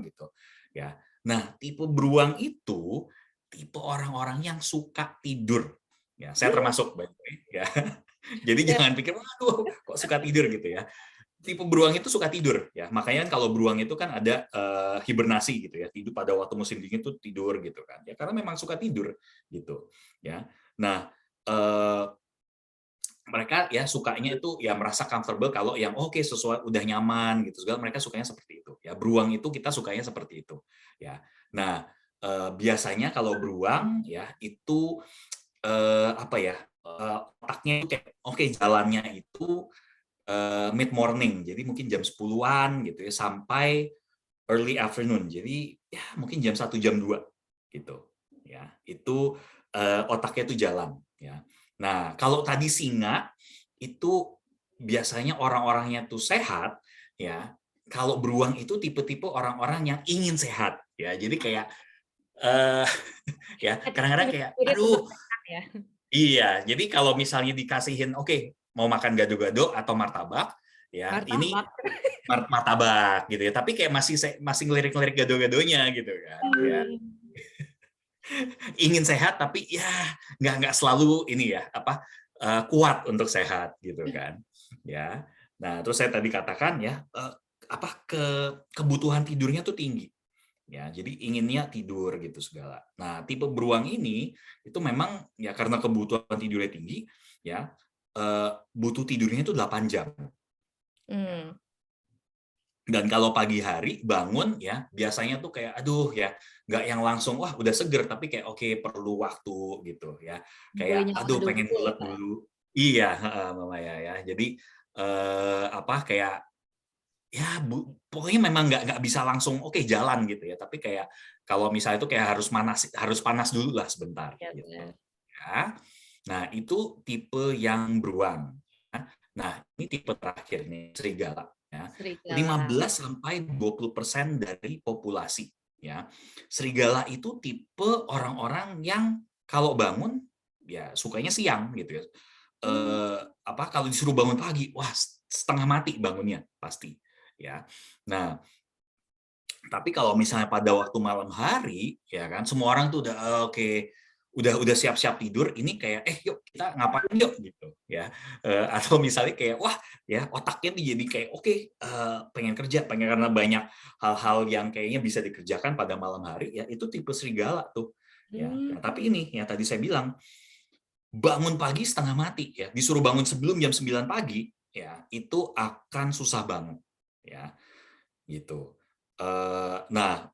gitu ya. Nah, tipe beruang itu tipe orang-orang yang suka tidur. Ya, saya termasuk by the way ya. Jadi jangan pikir waduh kok suka tidur gitu ya. Tipe beruang itu suka tidur ya, makanya kan kalau beruang itu kan ada hibernasi gitu ya, tidur pada waktu musim dingin itu tidur gitu kan ya, karena memang suka tidur gitu ya. Nah mereka ya sukanya itu ya merasa comfortable kalau yang oke sesuai udah nyaman gitu segala, mereka sukanya seperti itu ya. Beruang itu kita sukanya seperti itu ya. Nah biasanya kalau beruang ya itu apa ya, otaknya itu kayak oke jalannya itu mid morning, jadi mungkin jam 10-an gitu ya sampai early afternoon, jadi ya mungkin jam 1 jam 2 gitu ya itu otaknya itu jalan, ya. Nah, kalau tadi singa itu biasanya orang-orangnya tuh sehat, ya. Kalau beruang itu tipe-tipe orang-orang yang ingin sehat, ya. Jadi kayak ya kadang-kadang kayak, Spirit untuk aduh, sehat ya. iya. Jadi kalau misalnya dikasihin, oke, mau makan gado-gado atau martabak, ya ini Martabak. martabak gitu ya. Tapi kayak masih ngelirik-ngelirik gado-gadonya gitu kan, ya. Ingin sehat tapi ya nggak selalu ini ya apa kuat untuk sehat gitu kan, ya. Nah, terus saya tadi katakan ya apa kebutuhan tidurnya tuh tinggi, ya. Jadi inginnya tidur gitu segala. Nah, tipe beruang ini itu memang ya karena kebutuhan tidurnya tinggi, ya butuh tidurnya itu 8 jam. Hmm. Dan kalau pagi hari bangun ya biasanya tuh kayak aduh ya nggak yang langsung wah udah seger tapi kayak oke perlu waktu gitu ya Boleh kayak nyawa aduh pengen dulu ya, ngulet Pak. dulu iya Mama ya jadi apa kayak ya pokoknya memang nggak bisa langsung oke jalan gitu ya tapi kayak kalau misalnya itu kayak harus panas dulu lah sebentar Ya, gitu benar. ya. Nah itu tipe yang beruang. Nah ini tipe terakhir nih serigala. Ya. Serigala. 15-20% dari populasi. Ya. Serigala itu tipe orang-orang yang kalau bangun ya sukanya siang gitu ya. Hmm. Apa kalau disuruh bangun pagi, wah setengah mati bangunnya pasti. Ya. Nah, tapi kalau misalnya pada waktu malam hari, ya kan, semua orang tuh udah oke, udah siap-siap tidur. Ini kayak, yuk kita ngapain yuk gitu, ya. Atau misalnya kayak, wah, ya otaknya nih jadi kayak, oke, pengen kerja, pengen karena banyak hal-hal yang kayaknya bisa dikerjakan pada malam hari, ya itu tipe serigala tuh, ya. Hmm. Nah, tapi ini, ya tadi saya bilang, bangun pagi setengah mati, ya. Disuruh bangun sebelum jam 9 pagi, ya itu akan susah banget, ya gitu. Nah,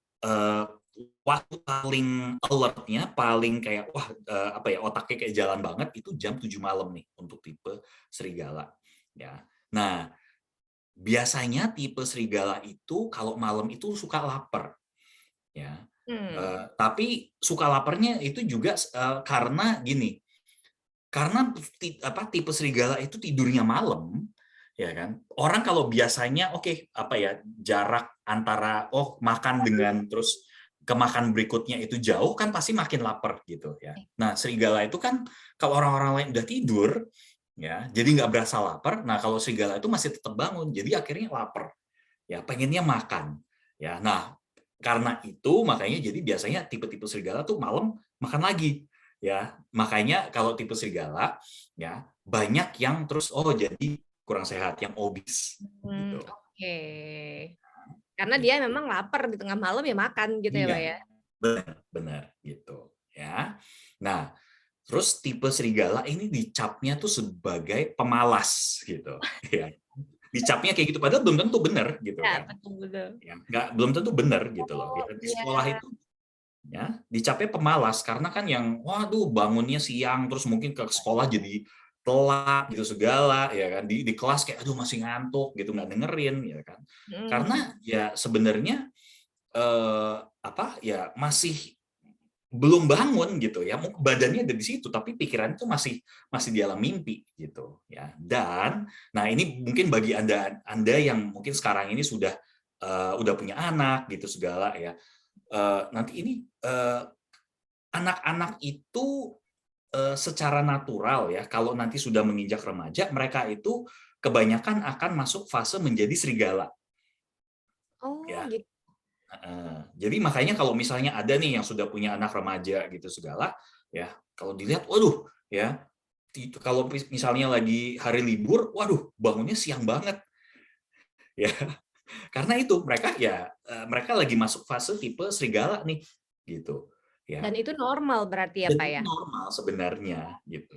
waktu paling alert-nya, paling kayak wah apa ya otaknya kayak jalan banget itu jam 7 malam nih untuk tipe serigala. Ya. Nah, biasanya tipe serigala itu kalau malam itu suka lapar. Ya. Hmm. Tapi suka laparnya itu juga karena gini, karena tipe serigala itu tidurnya malam, ya kan? Orang kalau biasanya oke, apa ya, jarak antara makan dengan terus ke makan berikutnya itu jauh kan pasti makin lapar gitu ya. Nah, serigala itu kan kalau orang-orang lain udah tidur ya, jadi nggak berasa lapar. Nah, kalau serigala itu masih tetap bangun, jadi akhirnya lapar. Ya, pengennya makan. Ya. Nah, karena itu makanya jadi biasanya tipe-tipe serigala tuh malam makan lagi ya makanya kalau tipe serigala ya banyak yang terus jadi kurang sehat yang obes Hmm. gitu. Oke. Karena dia Gitu. memang lapar di tengah malam ya makan gitu ya, Iya Pak ya. benar gitu ya. Nah terus tipe serigala ini dicapnya tuh sebagai pemalas gitu ya dicapnya kayak gitu padahal belum tentu benar gitu Ya, kan betul betul. ya nggak belum tentu benar gitu loh Oh, ya, di iya. sekolah itu ya dicapnya pemalas karena kan yang waduh bangunnya siang terus mungkin ke sekolah jadi telat gitu segala ya kan di kelas kayak aduh masih ngantuk gitu nggak dengerin ya kan karena Hmm. ya sebenarnya apa ya masih belum bangun gitu ya badannya ada di situ tapi pikiran itu masih di alam mimpi gitu ya dan nah ini mungkin bagi anda yang mungkin sekarang ini udah punya anak gitu segala ya nanti ini anak-anak itu secara natural ya, kalau nanti sudah menginjak remaja, mereka itu kebanyakan akan masuk fase menjadi serigala. Oh, Ya. gitu. Jadi makanya kalau misalnya ada nih yang sudah punya anak remaja gitu segala, ya kalau dilihat, waduh, ya kalau misalnya lagi hari libur, waduh, bangunnya siang banget, ya karena itu mereka lagi masuk fase tipe serigala nih, gitu, Dan ya. itu normal berarti ya, Dan Pak itu ya? normal sebenarnya gitu.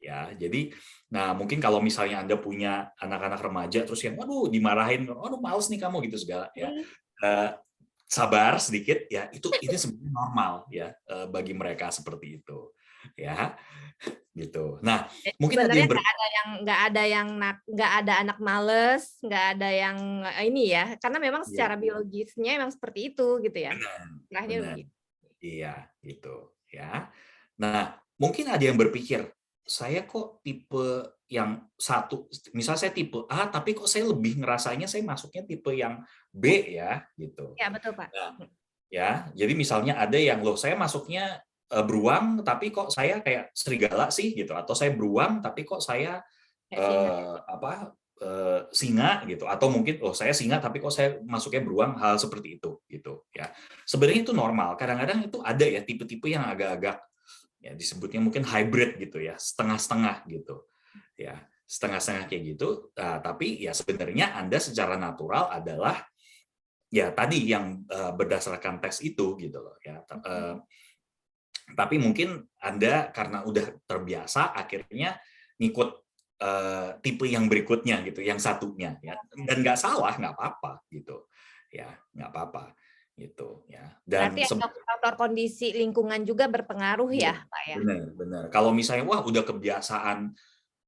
Ya, jadi nah mungkin kalau misalnya Anda punya anak-anak remaja terus yang waduh dimarahin, "Waduh males nih kamu," gitu segala ya. Hmm. Sabar sedikit ya, ini sebenarnya normal ya bagi mereka seperti itu. Ya, gitu. Nah, Jadi mungkin ada sebenarnya yang nggak ada anak males, nggak ada yang ini ya, karena memang iya, secara biologisnya memang seperti itu gitu ya. benar, Istilahnya benar. begitu. Iya, gitu. ya. Nah, mungkin ada yang berpikir, saya kok tipe yang satu, misal saya tipe A, tapi kok saya lebih ngerasanya saya masuknya tipe yang B ya, gitu. Ya, betul, Pak. Nah, ya, jadi misalnya ada yang loh saya masuknya beruang, tapi kok saya kayak serigala sih gitu, atau saya beruang tapi kok saya Kayak singa. singa gitu, atau mungkin oh saya singa tapi kok saya masuknya beruang, hal seperti itu gitu ya. Sebenarnya itu normal. Kadang-kadang itu ada ya tipe-tipe yang agak-agak ya disebutnya mungkin hybrid gitu ya, setengah-setengah gitu ya, setengah-setengah kayak gitu. Nah, tapi ya sebenarnya Anda secara natural adalah ya tadi yang berdasarkan tes itu gitu loh ya. Tapi mungkin Anda karena udah terbiasa akhirnya ngikut tipe yang berikutnya gitu, yang satunya ya. Dan nggak salah, nggak apa-apa gitu. Ya, nggak apa-apa gitu ya. Berarti Dan ada faktor kondisi lingkungan juga berpengaruh ya, Pak ya? benar, benar. Kalau misalnya wah udah kebiasaan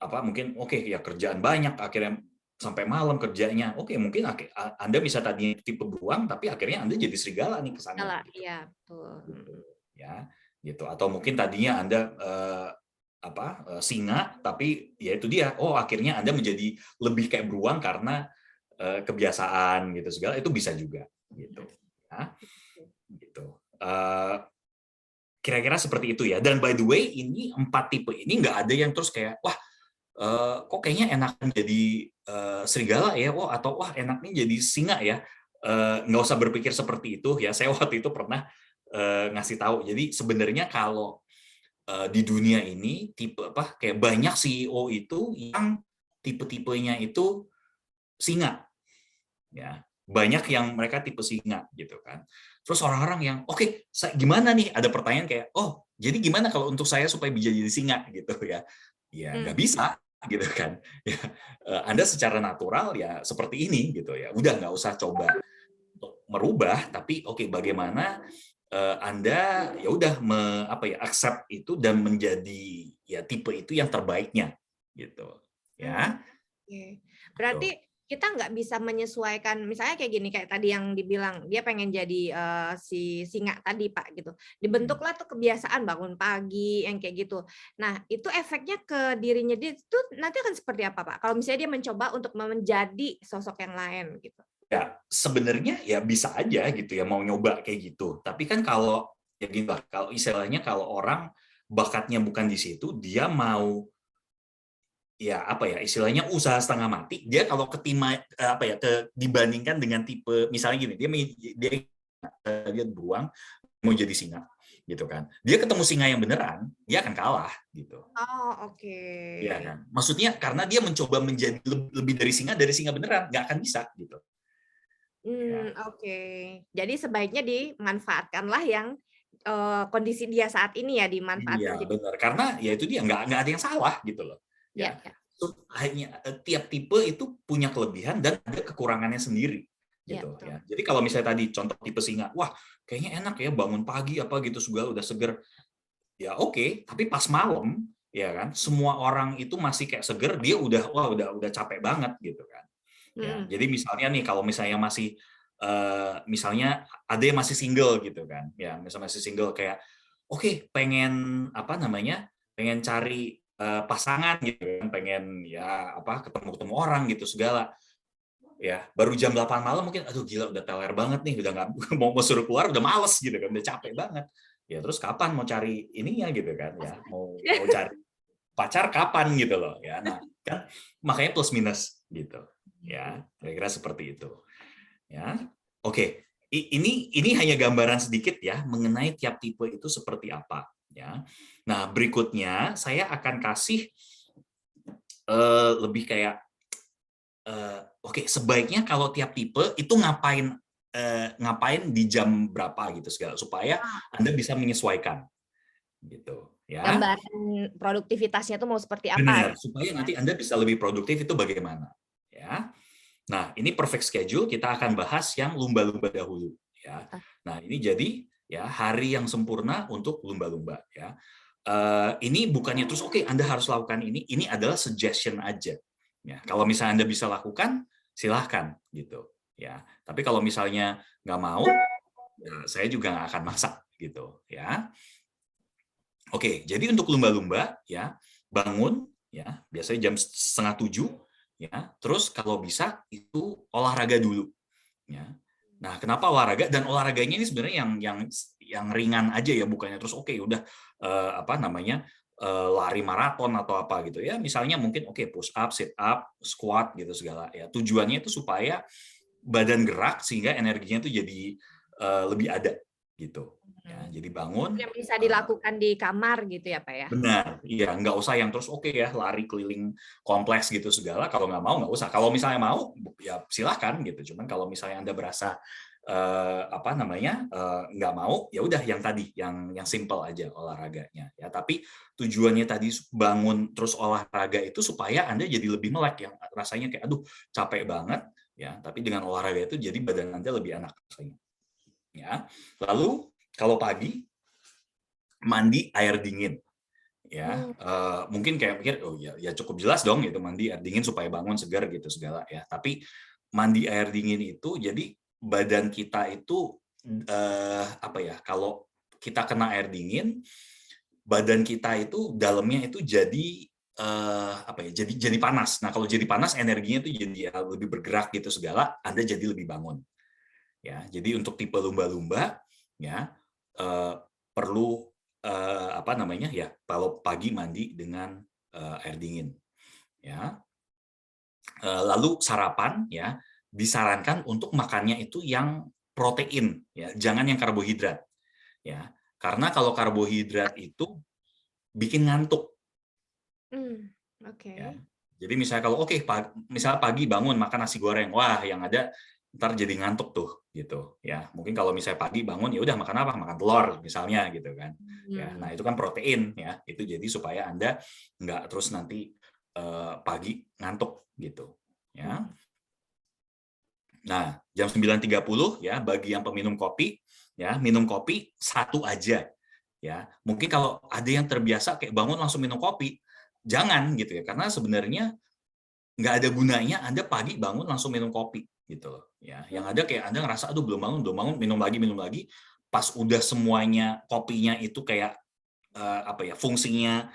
apa mungkin oke ya kerjaan banyak akhirnya sampai malam kerjanya. Oke, mungkin Anda bisa tadi tipe beruang tapi akhirnya Anda jadi serigala nih kesannya Salah, gitu. iya betul. Gitu, ya gitu, atau mungkin tadinya Anda singa tapi ya itu dia akhirnya Anda menjadi lebih kayak beruang karena kebiasaan gitu segala, itu bisa juga gitu ya gitu. Kira-kira seperti itu ya. Dan by the way ini 4 tipe ini nggak ada yang terus kayak wah kok kayaknya enakan jadi serigala ya, atau wah enaknya jadi singa ya. Nggak usah berpikir seperti itu ya. Saya waktu itu pernah ngasih tahu. Jadi sebenarnya kalau di dunia ini tipe apa kayak banyak CEO itu yang tipe-tipenya itu singa, ya banyak yang mereka tipe singa gitu kan. Terus orang-orang yang oke, gimana nih? Ada pertanyaan kayak jadi gimana kalau untuk saya supaya bisa jadi singa gitu ya? Ya nggak bisa gitu kan. Ya, Anda secara natural ya seperti ini gitu ya. Udah nggak usah coba untuk merubah, tapi oke bagaimana Anda ya udah accept itu dan menjadi ya tipe itu yang terbaiknya gitu ya. Oke. Berarti kita nggak bisa menyesuaikan misalnya kayak gini, kayak tadi yang dibilang dia pengen jadi si singa tadi Pak gitu. Dibentuklah tuh kebiasaan bangun pagi yang kayak gitu. Nah, itu efeknya ke dirinya dia itu nanti akan seperti apa Pak? Kalau misalnya dia mencoba untuk menjadi sosok yang lain gitu. Ya, sebenarnya ya bisa aja gitu ya mau nyoba kayak gitu. Tapi kan kalau ya gitu lah, kalau istilahnya kalau orang bakatnya bukan di situ, dia mau ya apa ya istilahnya usaha setengah mati. Dia kalau dibandingkan dengan tipe misalnya gini, dia beruang mau jadi singa gitu kan. Dia ketemu singa yang beneran, dia akan kalah gitu. Oh, oke. Iya kan? Maksudnya karena dia mencoba menjadi lebih dari singa beneran, nggak akan bisa gitu. Ya. Oke. Jadi sebaiknya dimanfaatkanlah yang kondisi dia saat ini ya dimanfaatkan. Iya, Jadi benar. Karena ya itu dia nggak ada yang salah gitu loh. ya, Ya. ya. Hanya tiap tipe itu punya kelebihan dan ada kekurangannya sendiri Ya, gitu betul. ya. Jadi kalau misalnya tadi contoh tipe singa, wah kayaknya enak ya bangun pagi apa gitu segala udah seger. Ya oke, tapi pas malam ya kan semua orang itu masih kayak seger, dia udah capek banget gitu kan. Ya, jadi misalnya nih kalau misalnya masih misalnya ada yang masih single gitu kan. Ya, misalnya masih single kayak oke, pengen apa namanya? Pengen cari pasangan gitu kan, pengen ya apa ketemu orang gitu segala. Ya, baru jam 8 malam mungkin aduh gila udah teler banget nih, udah nggak mau suruh keluar udah males gitu kan, udah capek banget. Ya terus kapan mau cari ininya gitu kan ya, mau cari pacar kapan gitu loh ya. Nah, kan makanya plus minus gitu. Ya, kira-kira seperti itu. Ya. Oke, ini hanya gambaran sedikit ya mengenai tiap tipe itu seperti apa ya. Nah, berikutnya saya akan kasih lebih kayak oke, sebaiknya kalau tiap tipe itu ngapain di jam berapa gitu segala supaya Anda bisa menyesuaikan gitu ya. Gambaran produktivitasnya tuh mau seperti apa? Benar, supaya nanti Anda bisa lebih produktif itu bagaimana ya. Nah, ini perfect schedule kita akan bahas yang lumba-lumba dahulu ya. Nah, ini jadi ya hari yang sempurna untuk lumba-lumba ya. Ini bukannya terus oke, Anda harus lakukan ini adalah suggestion aja. Ya, kalau misalnya Anda bisa lakukan, silahkan gitu ya. Tapi kalau misalnya nggak mau, ya saya juga nggak akan maksa gitu ya. Oke, jadi untuk lumba-lumba ya bangun ya biasanya jam 6:30 ya. Terus kalau bisa itu olahraga dulu ya. Nah, kenapa olahraga? Dan olahraganya ini sebenarnya yang ringan aja ya, bukannya terus oke udah apa namanya lari maraton atau apa gitu ya. Misalnya mungkin oke push up, sit up, squat gitu segala ya. Tujuannya itu supaya badan gerak sehingga energinya itu jadi lebih ada gitu. Ya, jadi bangun Yang bisa dilakukan di kamar gitu ya Pak ya? benar, iya nggak usah yang terus oke ya lari keliling kompleks gitu segala. Kalau nggak mau nggak usah. Kalau misalnya mau ya silahkan gitu. Cuman kalau misalnya Anda berasa apa namanya nggak mau, ya udah yang tadi yang simple aja olahraganya. Ya tapi tujuannya tadi bangun terus olahraga itu supaya Anda jadi lebih melek yang rasanya kayak aduh capek banget ya. Tapi dengan olahraga itu jadi badan Anda lebih enak rasanya. Ya lalu kalau pagi mandi air dingin. Ya mungkin kayak mikir oh ya cukup jelas dong gitu mandi air dingin supaya bangun segar gitu segala ya, tapi mandi air dingin itu jadi badan kita itu apa ya, kalau kita kena air dingin badan kita itu dalamnya itu jadi apa ya, jadi panas. Nah kalau jadi panas energinya itu jadi ya, lebih bergerak gitu segala, Anda jadi lebih bangun ya. Jadi untuk tipe lumba-lumba ya perlu apa namanya ya, kalau pagi mandi dengan air dingin ya. Lalu sarapan ya disarankan untuk makannya itu yang protein ya, jangan yang karbohidrat ya, karena kalau karbohidrat itu bikin ngantuk Oke. ya. Jadi misalnya kalau misalnya pagi bangun makan nasi goreng, wah yang ada ntar jadi ngantuk tuh gitu ya. Mungkin kalau misalnya pagi bangun ya udah makan apa, makan telur misalnya gitu kan ya. Nah itu kan protein ya, itu jadi supaya Anda nggak terus nanti pagi ngantuk gitu ya. Nah jam 9.30 ya bagi yang peminum kopi ya, minum kopi satu aja ya. Mungkin kalau ada yang terbiasa kayak bangun langsung minum kopi, jangan gitu ya, karena sebenarnya nggak ada gunanya Anda pagi bangun langsung minum kopi gitu loh ya. Yang ada kayak Anda ngerasa aduh belum bangun minum lagi pas udah semuanya kopinya itu kayak apa ya, fungsinya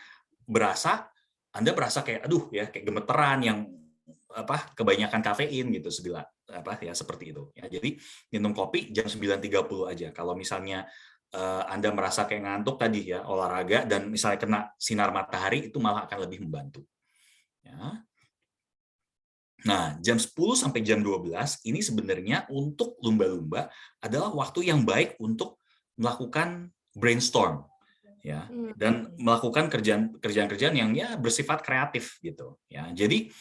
berasa, Anda berasa kayak aduh ya kayak gemeteran yang apa kebanyakan kafein gitu segala apa ya seperti itu ya. Jadi minum kopi jam 9.30 aja. Kalau misalnya Anda merasa kayak ngantuk tadi ya olahraga dan misalnya kena sinar matahari itu malah akan lebih membantu ya. Nah, jam 10 sampai jam 12 ini sebenarnya untuk lumba-lumba adalah waktu yang baik untuk melakukan brainstorm ya, dan melakukan kerjaan-kerjaan yang ya bersifat kreatif gitu ya. Jadi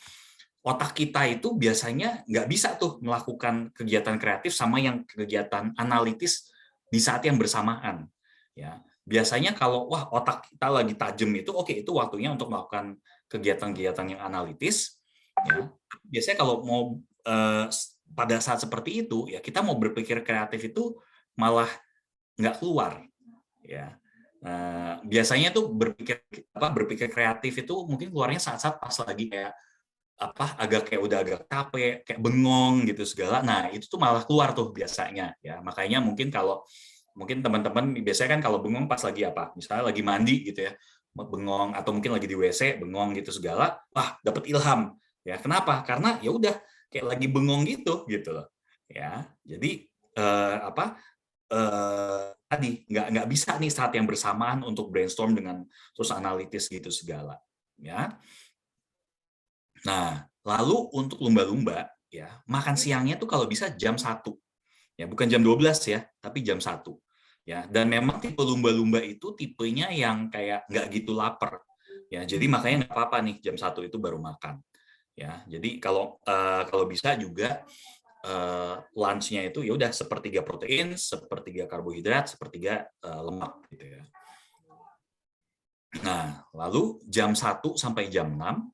otak kita itu biasanya nggak bisa tuh melakukan kegiatan kreatif sama yang kegiatan analitis di saat yang bersamaan ya. Biasanya kalau wah otak kita lagi tajam itu oke, itu waktunya untuk melakukan kegiatan-kegiatan yang analitis ya. Biasanya kalau mau pada saat seperti itu ya kita mau berpikir kreatif itu malah nggak keluar ya. Biasanya tuh berpikir kreatif itu mungkin keluarnya saat-saat pas lagi kayak apa agak kayak udah agak capek, kayak bengong gitu segala. Nah, itu tuh malah keluar tuh biasanya ya. Makanya mungkin kalau mungkin teman-teman biasanya kan kalau bengong pas lagi apa? Misalnya lagi mandi gitu ya. Bengong atau mungkin lagi di WC bengong gitu segala. Wah, dapat ilham. Ya, kenapa? Karena ya udah kayak lagi bengong gitu loh. Ya. Jadi apa tadi nggak bisa nih saat yang bersamaan untuk brainstorm dengan terus analitis gitu segala. Ya. Nah, lalu untuk lumba-lumba ya, makan siangnya tuh kalau bisa jam 1. Ya, bukan jam 12 ya, tapi jam 1. Ya, dan memang tipe lumba-lumba itu tipenya yang kayak nggak gitu lapar. Ya, jadi makanya nggak apa-apa nih jam 1 itu baru makan. Ya, jadi kalau bisa juga lunch-nya itu ya udah sepertiga protein, sepertiga karbohidrat, sepertiga lemak gitu ya. Nah, lalu jam 1 sampai jam 6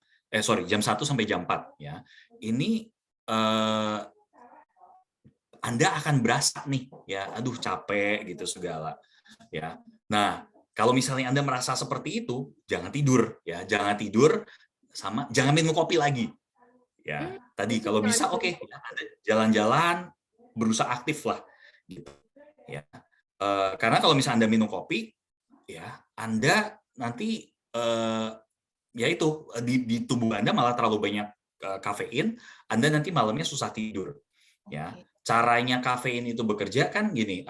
jam 1 sampai jam 4 ya. Ini Anda akan berasa nih ya, aduh capek gitu segala ya. Nah, kalau misalnya Anda merasa seperti itu, jangan tidur ya, jangan tidur sama jangan minum kopi lagi. Ya, tadi kalau bisa oke, ya, Anda jalan-jalan, berusaha aktif lah gitu ya. Karena kalau misalnya Anda minum kopi ya Anda nanti ya itu di tubuh Anda malah terlalu banyak kafein, Anda nanti malamnya susah tidur. Ya, Oke. caranya kafein itu bekerja kan gini,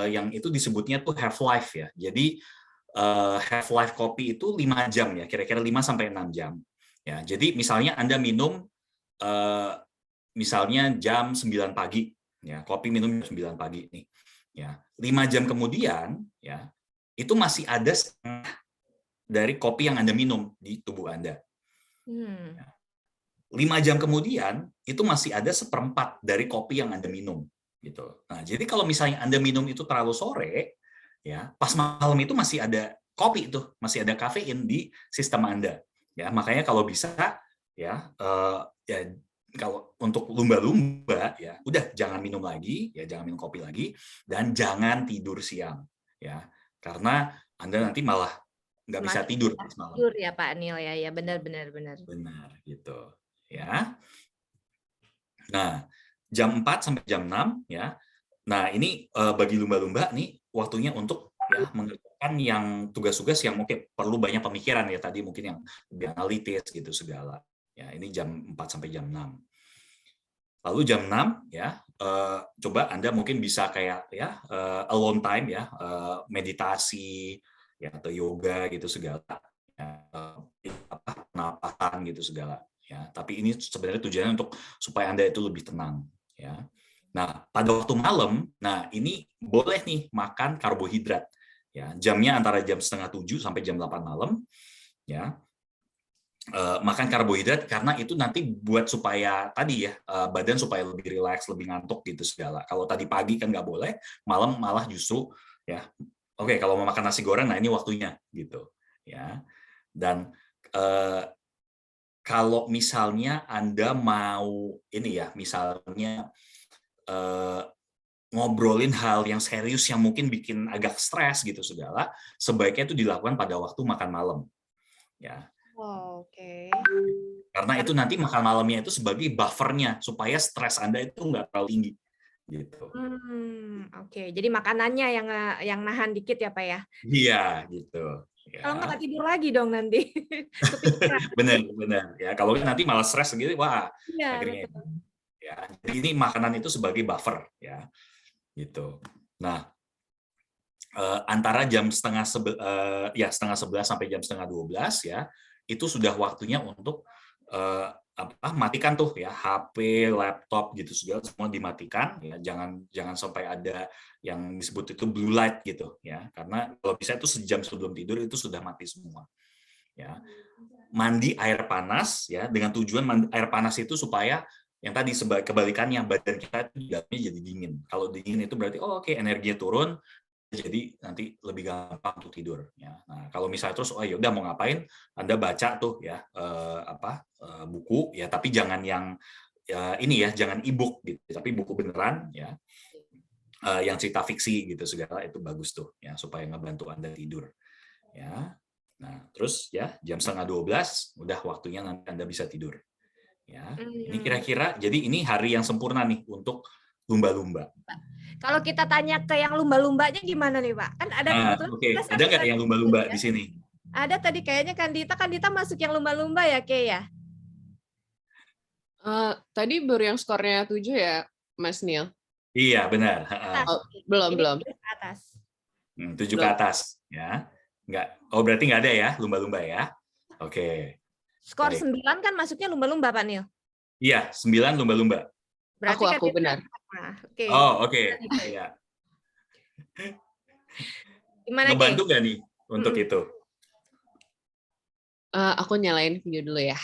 yang itu disebutnya tuh half life ya. Jadi half life kopi itu 5 jam ya, kira-kira 5 sampai 6 jam. Ya, jadi misalnya Anda minum misalnya jam 9 pagi ya, kopi minum jam 9 pagi nih. Ya, 5 jam kemudian ya, itu masih ada setengah dari kopi yang Anda minum di tubuh Anda. Hmm. 5 jam kemudian itu masih ada 1/4 dari kopi yang Anda minum gitu. Nah, jadi kalau misalnya Anda minum itu terlalu sore ya, pas malam itu masih ada kopi itu, masih ada kafein di sistem Anda. Ya, makanya kalau bisa ya ya kalau untuk lumba-lumba ya udah jangan minum lagi, ya jangan minum kopi lagi dan jangan tidur siang ya. Karena Anda nanti malah nggak bisa Semakin tidur susah pas malam. tidur ya Pak Nil ya, ya benar-benar benar. Benar gitu ya. Nah, jam 4 sampai jam 6 ya. Nah, ini bagi lumba-lumba nih waktunya untuk ya mengerjakan yang tugas-tugas yang mungkin perlu banyak pemikiran ya tadi mungkin yang lebih analitis gitu segala. Ya, ini jam 4 sampai jam 6. Lalu jam 6 ya coba Anda mungkin bisa kayak ya alone time ya, meditasi ya atau yoga gitu segala. Ya, penapasan gitu segala ya. Tapi ini sebenarnya tujuannya untuk supaya Anda itu lebih tenang ya. Nah, pada waktu malam, nah ini boleh nih makan karbohidrat ya. Jamnya antara jam 6:30 sampai jam 8 malam ya. Makan karbohidrat karena itu nanti buat supaya tadi ya badan supaya lebih rileks, lebih ngantuk gitu segala. Kalau tadi pagi kan nggak boleh, malam malah justru ya. Oke, kalau mau makan nasi goreng, nah ini waktunya gitu ya. Dan kalau misalnya Anda mau ini ya, misalnya ngobrolin hal yang serius yang mungkin bikin agak stres gitu segala, sebaiknya itu dilakukan pada waktu makan malam ya. Oh, oke. Karena itu nanti makan malamnya itu sebagai buffernya supaya stres Anda itu nggak terlalu tinggi gitu. Oke. Jadi makanannya yang nahan dikit ya Pak ya? Iya gitu. Kalau nggak Ya. tidur lagi dong nanti. Kepikiran. Benar. Ya kalau nanti malah stres gitu, wah Iya akhirnya betul. ya. Jadi ini makanan itu sebagai buffer ya gitu. Nah antara jam setengah 11 sampai jam setengah 12 ya itu sudah waktunya untuk matikan tuh ya HP, laptop gitu semua dimatikan ya jangan sampai ada yang disebut itu blue light gitu ya karena kalau bisa itu sejam sebelum tidur itu sudah mati semua ya. Mandi air panas ya dengan tujuan air panas itu supaya yang tadi kebalikannya badan kita itu dalamnya jadi dingin. Kalau dingin itu berarti oke, energinya turun jadi nanti lebih gampang untuk tidur ya. Nah, kalau misalnya terus ya udah mau ngapain Anda baca tuh ya buku ya tapi jangan yang ini ya jangan e-book gitu tapi buku beneran ya yang cerita fiksi gitu segala itu bagus tuh ya supaya ngebantu Anda tidur ya. Nah, terus ya jam 11:30 udah waktunya nanti Anda bisa tidur. Ya. Ini kira-kira jadi ini hari yang sempurna nih untuk lumba-lumba. Kalau kita tanya ke yang lumba-lumbanya gimana nih Pak? Kan ada kebetulan Oke. kita Ada nggak yang lumba-lumba di sini? Ada tadi kayaknya Kandita masuk yang lumba-lumba ya Kay ya? Tadi baru yang skornya 7 ya, Mas Neil? Iya, benar. Atas. Oh, belum. Ke atas. 7 ke atas ya. Enggak. Oh, berarti nggak ada ya lumba-lumba ya? Oke. Skor Baik. 9 kan masuknya lumba-lumba Pak Nil? Iya, 9 lumba-lumba. Berarti Aku benar. Oke. Oh, oke. Iya. Gimana Kay? Ngebantu nggak nih untuk itu? Aku nyalain video dulu ya.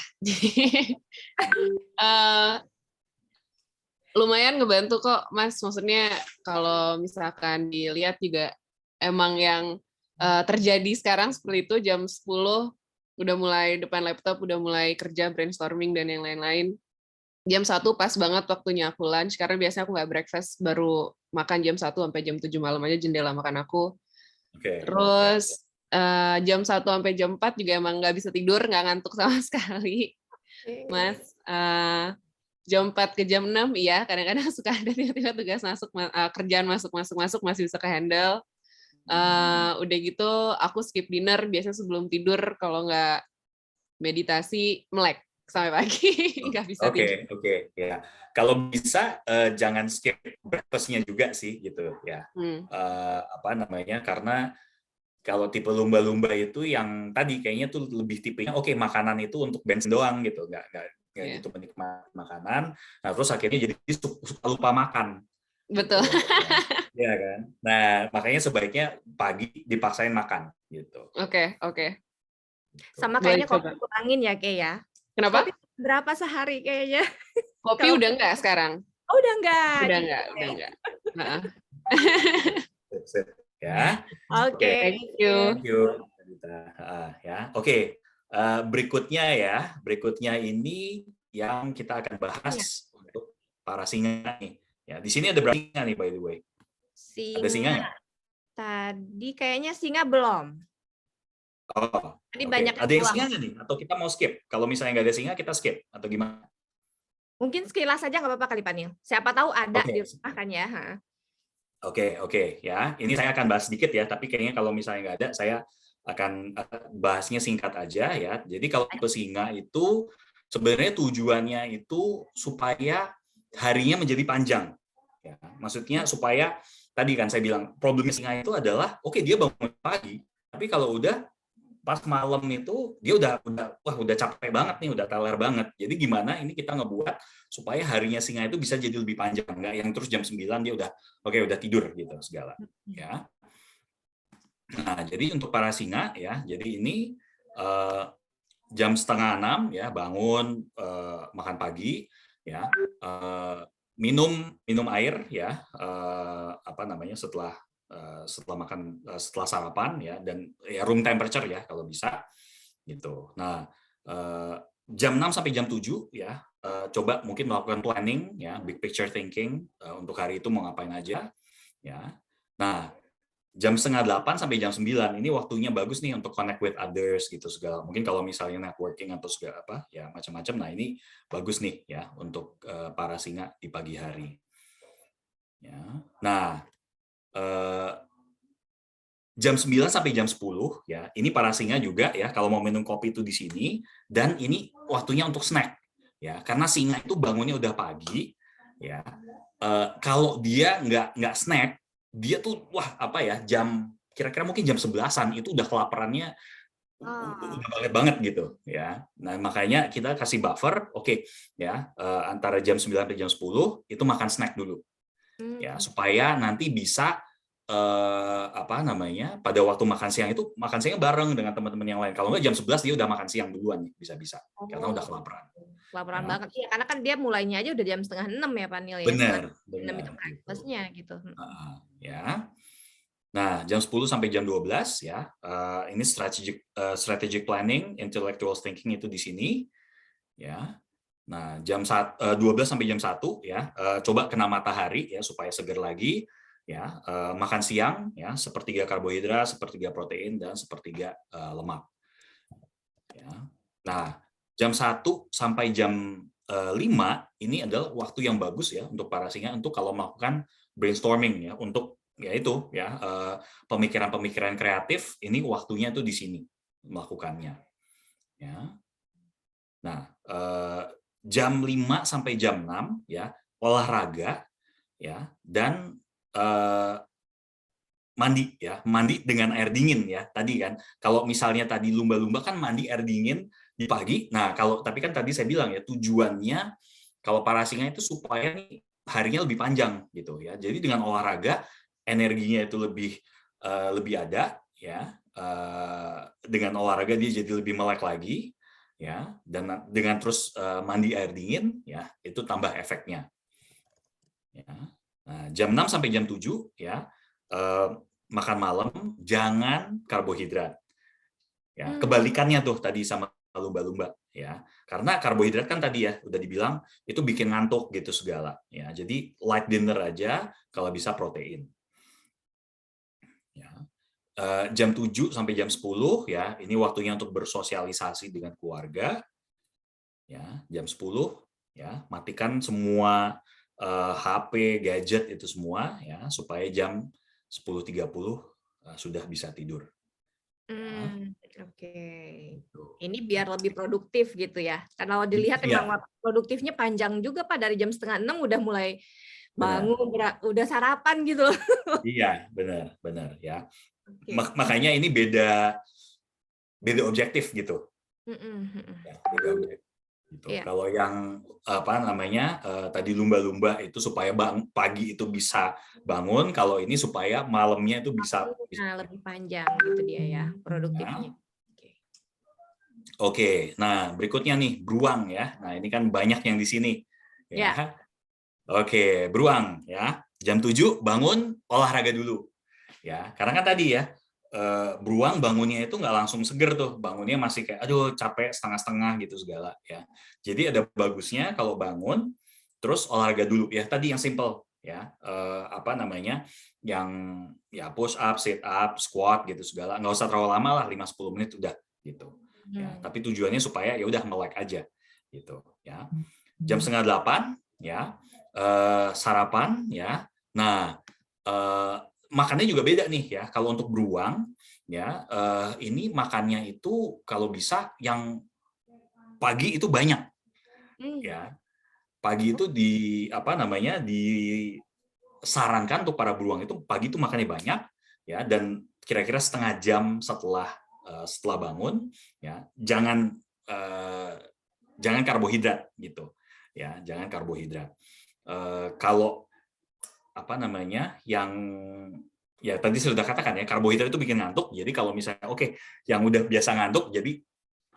Lumayan ngebantu kok, Mas. Maksudnya kalau misalkan dilihat juga emang yang terjadi sekarang seperti itu jam 10 udah mulai depan laptop, udah mulai kerja brainstorming dan yang lain-lain. Jam 1 pas banget waktunya aku lunch, karena biasanya aku nggak breakfast, baru makan jam 1 sampai jam 7 malam aja jendela makan aku. Oke. Terus jam 1 sampai jam 4 juga emang nggak bisa tidur, nggak ngantuk sama sekali, Mas. Jam 4 ke jam 6, iya, kadang-kadang suka ada tiba-tiba tugas masuk, kerjaan masuk, masih bisa ke-handle. Udah gitu aku skip dinner biasanya sebelum tidur, kalau nggak meditasi melek sampai pagi, nggak bisa tidur. Oke, ya. Kalau bisa jangan skip breakfast-nya juga sih gitu ya. Apa namanya? Karena kalau tipe lumba-lumba itu yang tadi kayaknya tuh lebih tipenya oke, makanan itu untuk bensin doang gitu, nggak Iya. gitu menikmati makanan. Nah terus akhirnya jadi suka lupa makan. Betul. Gitu. Ya kan. Nah makanya sebaiknya pagi dipaksain makan gitu. Oke. Sama Boleh kayaknya coba. kopi kurangin ya, Kay ya. Kenapa? Kopi berapa sehari kayaknya? Kopi Kalau- udah enggak sekarang? Oh, udah enggak. Udah enggak. Heeh. Sip. Ya. Oke. Thank you. Thank you. Ya. Oke. Berikutnya ini yang kita akan bahas untuk para singa nih. Ya, di sini ada berapa singa nih by the way? Ada singa nggak? Tadi kayaknya singa belum. Oh, Tadi oke. banyak Ada yang doang. singa nggak nih? Atau kita mau skip? Kalau misalnya nggak ada singa, kita skip atau gimana? Mungkin sekilas saja nggak apa-apa kali, Panil. Siapa tahu ada Oke. di rumah kan ya. Ha. Oke, ya. Ini saya akan bahas sedikit ya, tapi kayaknya kalau misalnya nggak ada, saya akan bahasnya singkat aja ya. Jadi kalau tipe singa itu sebenarnya tujuannya itu supaya harinya menjadi panjang. Ya, maksudnya supaya tadi kan saya bilang problemnya singa itu adalah oke, dia bangun pagi, tapi kalau udah pas malam itu dia udah capek banget nih, udah teler banget. Jadi gimana ini kita ngebuat supaya harinya singa itu bisa jadi lebih panjang, nggak yang terus jam 9 dia udah tidur gitu segala. Ya. Nah, jadi untuk para singa ya, jadi ini jam 5:30 ya bangun, makan pagi ya, minum air ya, setelah sarapan ya, dan ya room temperature ya kalau bisa gitu. Nah, jam 6 sampai jam 7 ya, coba mungkin melakukan planning ya, big picture thinking untuk hari itu mau ngapain aja ya. Nah, jam 7:30 sampai jam 9 ini waktunya bagus nih untuk connect with others gitu segala. Mungkin kalau misalnya networking atau segala apa ya macam-macam. Nah, ini bagus nih ya untuk para singa di pagi hari. Ya. Nah, jam 9 sampai jam 10 ya. Ini para singa juga ya kalau mau minum kopi itu di sini, dan ini waktunya untuk snack ya. Karena singa itu bangunnya udah pagi ya. Kalau dia nggak snack, dia tuh kira-kira mungkin jam 11-an itu udah kelaparannya udah banget gitu ya. Nah, makanya kita kasih buffer, oke ya, antara jam 9 sampai jam 10 itu makan snack dulu. Ya, supaya nanti bisa pada waktu makan siang itu makan siang bareng dengan teman-teman yang lain. Kalau nggak jam 11 dia udah makan siang duluan nih, bisa-bisa. Karena udah kelaparan. Kelaparan Ya. banget. Iya, karena kan dia mulainya aja udah jam 5:30 ya, Panil ya. Benar. 6 itu breakfast-nya gitu. Ya. Nah, jam 10 sampai jam 12 ya. Ini strategic planning, intellectual thinking itu di sini. Ya. Nah, jam 12 sampai jam 1 ya. Coba kena matahari ya supaya segar lagi ya. Makan siang ya, 1/3 karbohidrat, 1/3 protein, dan 1/3 lemak. Ya. Nah, jam 1 sampai jam 5 ini adalah waktu yang bagus ya untuk para singa untuk kalau melakukan brainstorming ya, untuk yaitu ya pemikiran-pemikiran kreatif. Ini waktunya tuh di sini melakukannya ya. Nah, jam 5 sampai jam 6 ya olahraga ya, dan mandi dengan air dingin ya. Tadi kan kalau misalnya tadi lumba-lumba kan mandi air dingin di pagi. Nah, tapi kan tadi saya bilang ya tujuannya kalau para singa itu supaya nih harinya lebih panjang gitu ya. Jadi dengan olahraga energinya itu lebih ada ya. Dengan olahraga dia jadi lebih melek lagi ya, dan dengan terus mandi air dingin ya, itu tambah efeknya. Ya. Nah, jam 6 sampai jam 7 ya, makan malam jangan karbohidrat. Ya, kebalikannya tuh tadi sama lumba-lumba ya. Karena karbohidrat kan tadi ya udah dibilang itu bikin ngantuk gitu segala ya. Jadi light dinner aja, kalau bisa protein. Ya. Jam 7 sampai jam 10 ya, ini waktunya untuk bersosialisasi dengan keluarga. Ya, jam 10 ya, matikan semua HP, gadget itu semua ya, supaya jam 10.30 sudah bisa tidur. Oke. Gitu. Ini biar lebih produktif gitu ya. Karena kalau dilihat Iya. emang waktu produktifnya panjang juga Pak, dari jam 5:30 udah mulai Benar. bangun, udah sarapan gitu loh. Iya, benar ya. Oke. Makanya ini beda objektif gitu. Ya, beda objektif. Gitu. Iya. Kalau yang tadi lumba-lumba itu supaya pagi itu bisa bangun, kalau ini supaya malamnya itu bisa. Nah, lebih panjang gitu dia ya produktifnya. Oke, nah berikutnya nih beruang ya. Nah ini kan banyak yang di sini. Ya. Oke, beruang ya. Jam 7 bangun, olahraga dulu. Ya, karena kan tadi ya, beruang bangunnya itu nggak langsung seger tuh, bangunnya masih kayak aduh capek setengah-setengah gitu segala ya. Jadi ada bagusnya kalau bangun terus olahraga dulu ya, tadi yang simple ya, yang ya push up, sit up, squat gitu segala, nggak usah terlalu lama lah, 5-10 menit udah gitu ya. Tapi tujuannya supaya ya udah melek aja gitu ya. Jam 7:30 ya, sarapan ya. Nah, makannya juga beda nih ya. Kalau untuk beruang ya, ini makannya itu kalau bisa yang pagi itu banyak ya. Pagi itu disarankan untuk para beruang itu pagi itu makannya banyak ya, dan kira-kira setengah jam setelah bangun ya, jangan karbohidrat gitu ya, jangan karbohidrat. Kalau yang ya tadi sudah katakan ya, karbohidrat itu bikin ngantuk. Jadi kalau misalnya yang udah biasa ngantuk, jadi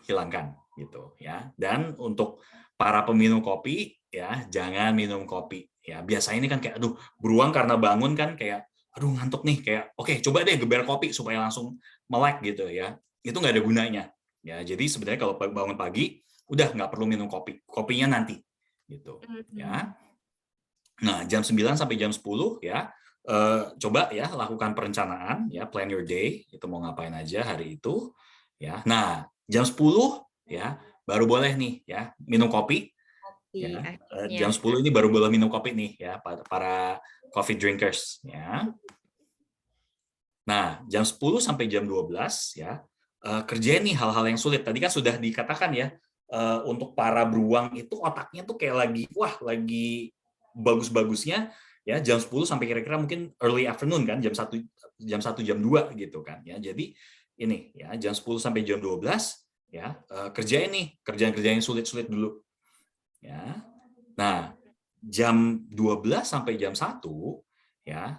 hilangkan gitu ya. Dan untuk para peminum kopi ya, jangan minum kopi ya. Biasanya ini kan kayak aduh, beruang karena bangun kan kayak aduh ngantuk nih, kayak coba deh geber kopi supaya langsung melek gitu ya. Itu nggak ada gunanya ya. Jadi sebenarnya kalau bangun pagi udah nggak perlu minum kopi, kopinya nanti gitu ya. Nah, jam 9 sampai jam 10 ya, coba ya lakukan perencanaan ya, plan your day, itu mau ngapain aja hari itu ya. Nah, jam 10 ya baru boleh nih ya minum kopi ya. Jam 10 ini baru boleh minum kopi nih ya, para coffee drinkers ya. Nah, jam 10 sampai jam 12 ya, kerjain nih hal-hal yang sulit. Tadi kan sudah dikatakan ya, untuk para beruang itu otaknya tuh kayak lagi bagus-bagusnya ya, jam 10 sampai kira-kira mungkin early afternoon kan, jam 1 jam 2 gitu kan ya. Jadi ini ya, jam 10 sampai jam 12 ya, kerjain nih kerjaan-kerjaan yang sulit-sulit dulu ya. Nah, jam 12 sampai jam 1 ya,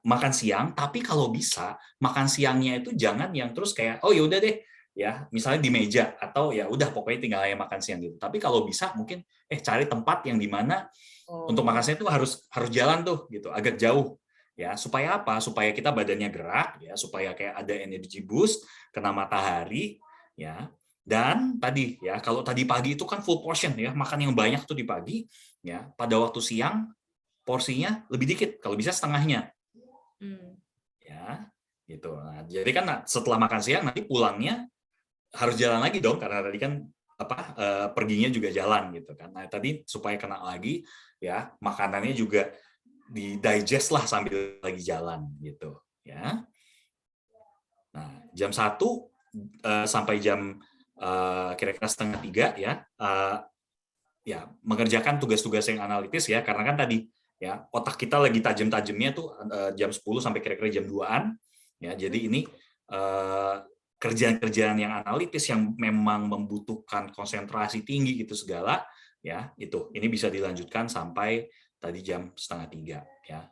makan siang, tapi kalau bisa makan siangnya itu jangan yang terus kayak oh ya udah deh ya, misalnya di meja, atau ya udah pokoknya tinggal aja makan siang gitu. Tapi kalau bisa mungkin cari tempat yang di mana untuk makan siang itu harus jalan tuh gitu, agak jauh ya. Supaya apa? Supaya kita badannya gerak ya, supaya kayak ada energy boost, kena matahari ya. Dan tadi ya, kalau tadi pagi itu kan full portion ya, makan yang banyak tuh di pagi ya. Pada waktu siang porsinya lebih dikit, kalau bisa setengahnya. Ya, gitu. Nah, jadi kan setelah makan siang nanti pulangnya harus jalan lagi dong, karena tadi kan perginya juga jalan gitu kan. Nah, tadi supaya kena lagi ya, makanannya juga di digest lah sambil lagi jalan gitu ya. Nah, jam 1 sampai jam kira-kira 2:30 ya, ya mengerjakan tugas-tugas yang analitis ya, karena kan tadi ya otak kita lagi tajam-tajamnya tuh jam 10 sampai kira-kira jam 2-an ya. Jadi ini kerjaan-kerjaan yang analitis yang memang membutuhkan konsentrasi tinggi gitu segala ya, itu ini bisa dilanjutkan sampai tadi jam 2:30 ya.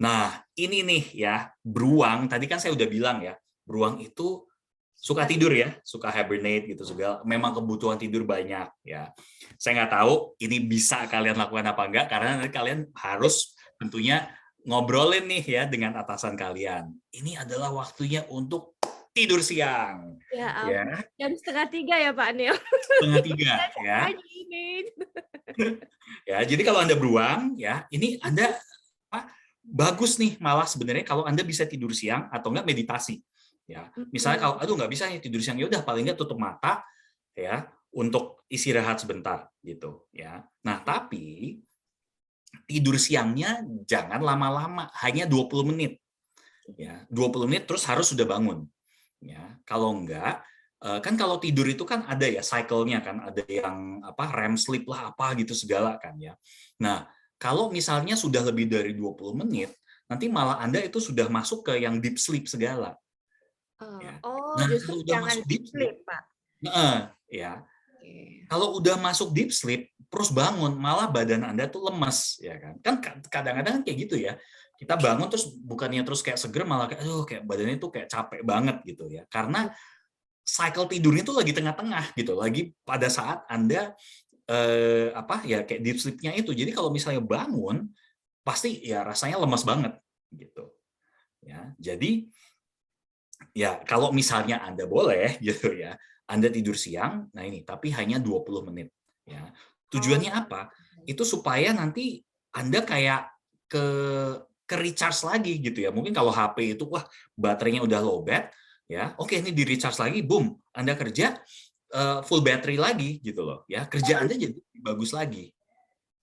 Nah, ini nih ya, beruang tadi kan saya udah bilang ya, beruang itu suka tidur ya, suka hibernate gitu segala, memang kebutuhan tidur banyak ya. Saya nggak tahu ini bisa kalian lakukan apa enggak, karena nanti kalian harus tentunya ngobrolin nih ya dengan atasan kalian. Ini adalah waktunya untuk tidur siang. Ya, jam 2:30 ya Pak Neil. 2:30 ya. Ya, jadi kalau Anda beruang ya, ini Anda bagus nih malah sebenarnya kalau Anda bisa tidur siang atau enggak meditasi. Ya, misalnya kalau aduh nggak bisa nih tidur siang, ya udah paling nggak tutup mata ya untuk istirahat sebentar gitu ya. Nah, tapi tidur siangnya jangan lama-lama, hanya 20 menit. Ya, 20 menit terus harus sudah bangun. Ya, kalau enggak, kan kalau tidur itu kan ada ya cycle-nya kan, ada yang apa REM sleep lah apa gitu segala kan ya. Nah, kalau misalnya sudah lebih dari 20 menit, nanti malah Anda itu sudah masuk ke yang deep sleep segala. Ya. Oh, Nah, justru kalau udah jangan masuk deep deep sleep, sleep, Pak. ya. Oke. Kalau udah masuk deep sleep, terus bangun, malah badan Anda tuh lemes, ya kan? Kan kadang-kadang kayak gitu ya. Kita bangun terus bukannya terus kayak seger, malah kayak, aduh, kayak badannya tuh kayak capek banget gitu ya. Karena cycle tidurnya tuh lagi tengah-tengah gitu, lagi pada saat Anda apa ya kayak deep sleep-nya itu. Jadi kalau misalnya bangun, pasti ya rasanya lemes banget gitu. Ya, jadi ya kalau misalnya Anda boleh gitu ya, Anda tidur siang, nah ini tapi hanya 20 menit ya. Tujuannya apa? Itu supaya nanti Anda kayak ke recharge lagi gitu ya. Mungkin kalau HP itu wah baterainya udah low bat ya. Oke, ini di recharge lagi, boom, Anda kerja full battery lagi gitu loh ya. Kerja Anda jadi bagus lagi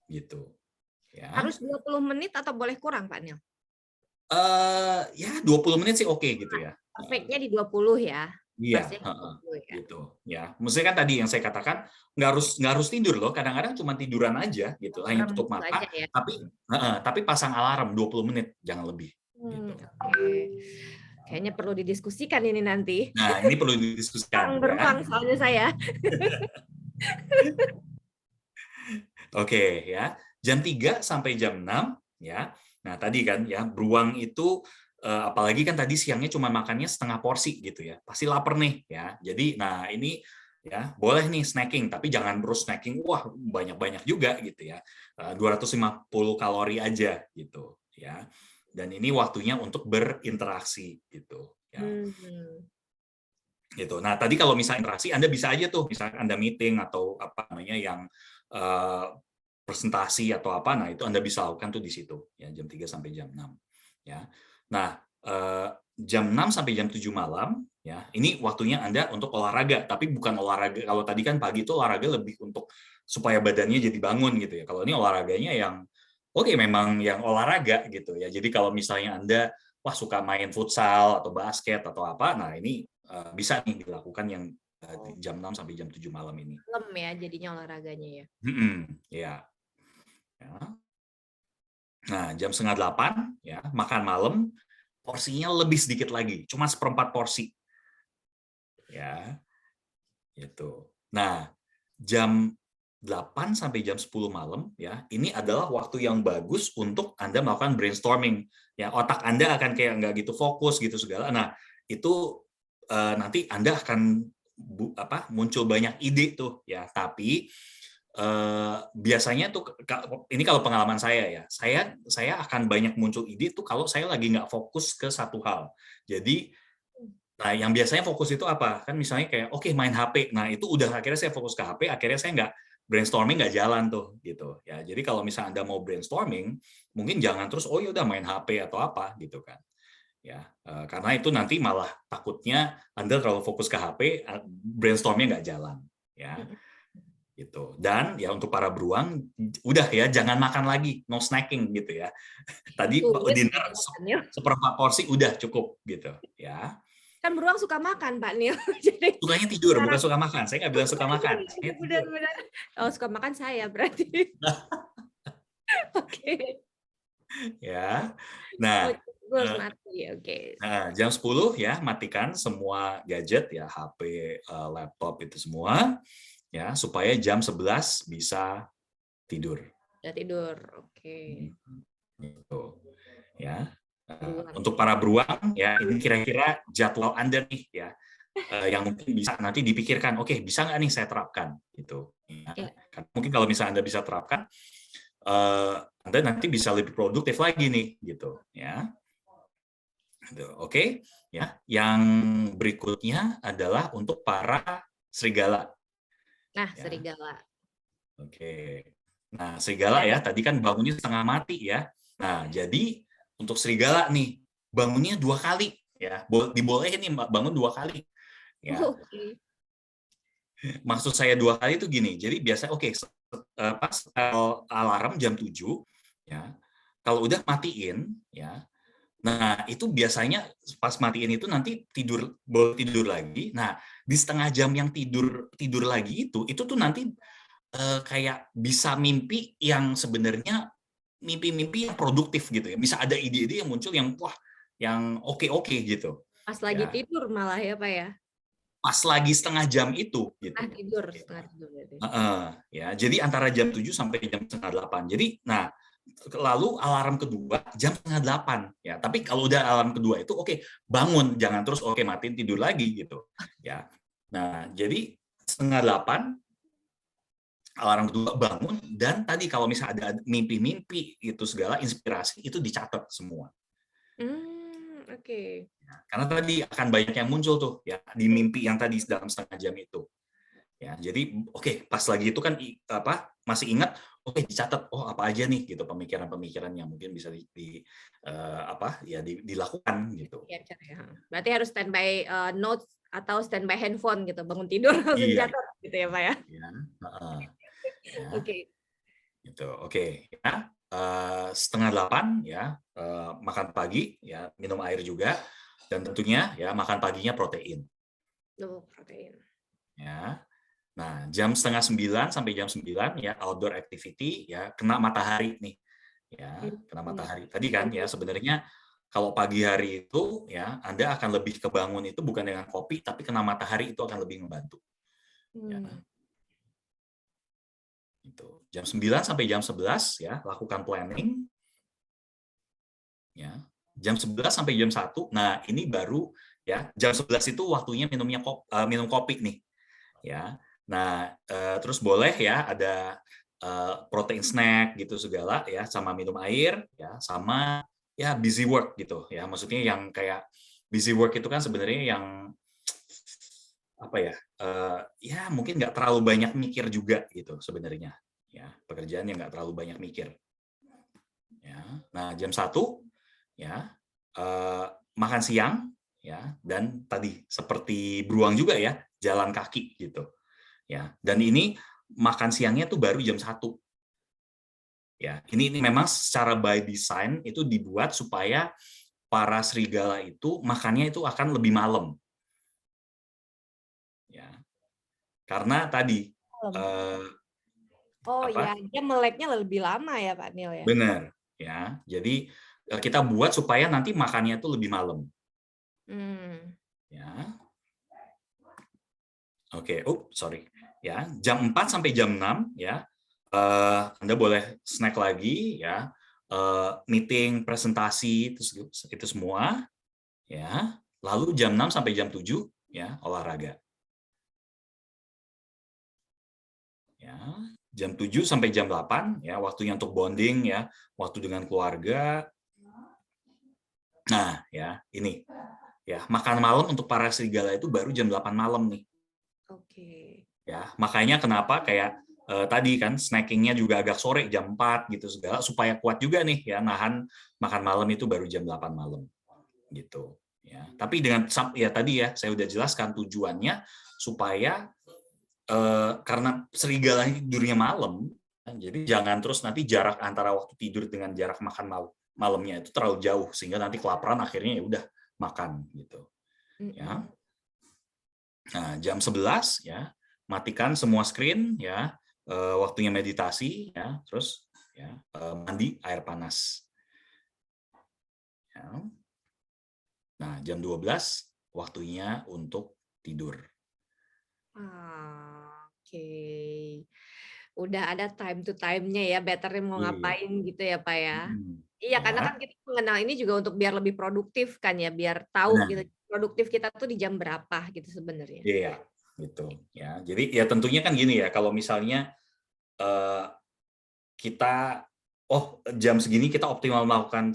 gitu ya. Harus 20 menit atau boleh kurang, Pak Nil? Ya 20 menit sih oke gitu ya. Perfect-nya di 20 ya. Iya, Pasti 20 ya. gitu ya. Maksudnya kan tadi yang saya katakan nggak harus tidur loh. Kadang-kadang cuma tiduran aja gitu, hanya tutup Gitu mata. aja ya. Tapi pasang alarm 20 menit, jangan lebih. Gitu. Oke. Kayaknya perlu didiskusikan ini nanti. Nah ini perlu didiskusikan ya. Beruang soalnya saya. Oke ya. Jam 3 sampai jam 6 ya. Nah tadi kan ya beruang itu apalagi kan tadi siangnya cuma makannya setengah porsi gitu ya. Pasti lapar nih ya. Jadi nah ini ya boleh nih snacking tapi jangan terus snacking wah banyak-banyak juga gitu ya. 250 kalori aja gitu ya. Dan ini waktunya untuk berinteraksi gitu ya. Gitu. Nah, tadi kalau misalnya interaksi Anda bisa aja tuh misalnya Anda meeting atau apa namanya yang presentasi atau apa, nah itu Anda bisa lakukan tuh di situ ya jam 3 sampai jam 6 ya. Nah, jam 6 sampai jam 7 malam ya. Ini waktunya Anda untuk olahraga, tapi bukan olahraga kalau tadi kan pagi itu olahraga lebih untuk supaya badannya jadi bangun gitu ya. Kalau ini olahraganya yang oke memang yang olahraga gitu ya. Jadi kalau misalnya Anda wah suka main futsal atau basket atau apa, nah ini bisa nih dilakukan yang jam 6 sampai jam 7 malam ini. Malam ya jadinya olahraganya ya. Ya. Ya. Nah, jam 7:30 ya, makan malam, porsinya lebih sedikit lagi, cuma 1/4 porsi. Ya. Gitu. Nah, jam 8 sampai jam 10 malam ya, ini adalah waktu yang bagus untuk Anda melakukan brainstorming. Ya, otak Anda akan kayak nggak gitu fokus gitu segala. Nah, itu nanti Anda akan muncul banyak ide tuh ya, tapi biasanya tuh ini kalau pengalaman saya ya, saya akan banyak muncul ide tuh kalau saya lagi nggak fokus ke satu hal. Jadi nah yang biasanya fokus itu apa? Kan misalnya kayak oke main HP. Nah, itu udah akhirnya saya fokus ke HP, akhirnya saya nggak brainstorming nggak jalan tuh gitu ya. Jadi kalau misalnya Anda mau brainstorming, mungkin jangan terus oh ya udah main HP atau apa gitu kan. Ya, karena itu nanti malah takutnya Anda terlalu fokus ke HP, brainstormingnya nggak jalan ya. Gitu. Dan ya untuk para beruang udah ya jangan makan lagi, no snacking gitu ya. Tadi dinner 1/4 porsi udah cukup gitu ya. Kan beruang suka makan, Pak Nil. Jadi Sukanya tidur, bukan suka makan. Saya nggak bilang suka makan. Benar-benar. Oh, suka makan saya berarti. Oke. Ya. Nah, mati. Oke. Nah, jam 10 ya matikan semua gadget ya, HP, laptop itu semua ya supaya jam 11 bisa tidur. Udah tidur. Oke. Gitu. Ya. Untuk para beruang ya ini kira-kira jadwal Anda nih ya yang mungkin bisa nanti dipikirkan oke bisa nggak nih saya terapkan gitu ya. Karena mungkin kalau misalnya Anda bisa terapkan Anda nanti bisa lebih produktif lagi nih gitu ya. Oke ya. Yang berikutnya adalah untuk para serigala. Nah, serigala. Oke. Nah, serigala ya tadi kan bangunnya setengah mati ya. Nah, jadi untuk serigala nih bangunnya 2 kali ya, dibolehin nih bangun 2 kali ya. Maksud saya 2 kali itu gini, jadi biasa pas alarm jam 7 ya, kalau udah matiin ya, Nah, itu biasanya pas matiin itu nanti boleh tidur lagi. Nah, di setengah jam yang tidur lagi itu tuh nanti kayak bisa mimpi yang sebenarnya mimpi-mimpi yang produktif gitu ya. Bisa ada ide-ide yang muncul yang wah, yang oke-oke gitu. Pas lagi Ya, tidur malah ya Pak ya? pas lagi setengah jam itu gitu. Setengah tidur berarti. Ya, jadi antara jam 7 sampai jam setengah 8. Jadi, nah, lalu alarm kedua jam setengah 8 ya. Tapi kalau udah alarm kedua itu oke, bangun, jangan terus oke matiin tidur lagi gitu ya. Nah, jadi setengah 8 alarm kedua bangun, dan tadi kalau misalnya ada mimpi-mimpi itu segala inspirasi itu dicatat semua. Oke. Karena tadi akan banyak yang muncul tuh ya di mimpi yang tadi dalam setengah jam itu. Ya, jadi oke, pas lagi itu kan masih ingat, oke dicatat, oh apa aja nih gitu pemikiran-pemikiran yang mungkin bisa dilakukan gitu. Ya, berarti harus standby notes atau standby handphone gitu, bangun tidur langsung Iya. catat gitu ya Pak ya. Ya, Oke. gitu. Oke, ya. Setengah 8 ya, makan pagi ya, minum air juga, dan tentunya ya makan paginya protein. Protein. Ya. Nah, jam setengah 9 sampai jam 9 ya outdoor activity ya, kena matahari nih. Ya, kena matahari. Tadi kan ya sebenarnya kalau pagi hari itu ya Anda akan lebih kebangun itu bukan dengan kopi, tapi kena matahari itu akan lebih membantu. Ya. Itu. Jam 9 sampai jam 11 ya, lakukan planning. Ya. Jam 11 sampai jam 1. Nah, ini baru ya, jam 11 itu waktunya minum kopi nih. Ya. Nah, terus boleh ya ada protein snack gitu segala ya, sama minum air ya, sama ya busy work gitu ya. Maksudnya yang kayak busy work itu kan sebenarnya yang apa ya? Ya mungkin nggak terlalu banyak mikir juga gitu sebenarnya. Ya, pekerjaan yang nggak terlalu banyak mikir. Ya. Nah, jam 1 ya makan siang ya, dan tadi seperti beruang juga ya, jalan kaki gitu. Ya, dan ini makan siangnya tuh baru jam 1. Ya, ini memang secara by design itu dibuat supaya para serigala itu makannya itu akan lebih malam. Ya. Karena tadi ya, dia meleknya lebih lama ya Pak Nil ya. benar ya. Jadi kita buat supaya nanti makannya itu lebih malam. Ya. Oke, sorry. Ya, jam 4 sampai jam 6 ya. Anda boleh snack lagi ya. Meeting, presentasi itu semua ya. Lalu jam 6 sampai jam 7 ya, olahraga. Ya, jam 7 sampai jam 8 ya, waktunya untuk bonding ya, waktu dengan keluarga. Nah, ya, ini. Ya, makan malam untuk para serigala itu baru jam 8 malam nih. Oke. Ya, makanya kenapa kayak tadi kan snackingnya juga agak sore jam 4 gitu segala supaya kuat juga nih ya nahan makan malam itu baru jam 8 malam gitu ya. Tapi dengan ya tadi ya saya udah jelaskan tujuannya supaya karena serigala tidurnya malam, jadi jangan terus nanti jarak antara waktu tidur dengan jarak makan malamnya itu terlalu jauh sehingga nanti kelaparan akhirnya ya udah makan gitu. Ya. Nah, jam 11 ya, matikan semua screen ya, waktunya meditasi ya, terus ya mandi air panas. Ya. Nah, jam 12 waktunya untuk tidur. Oke. Udah ada time to time-nya ya, better mau ngapain gitu ya Pak ya. Iya, karena kan kita mengenal ini juga untuk biar lebih produktif kan ya, biar tahu gitu produktif kita tuh di jam berapa gitu sebenarnya. Iya, gitu ya. Jadi ya tentunya kan gini ya, kalau misalnya kita jam segini kita optimal melakukan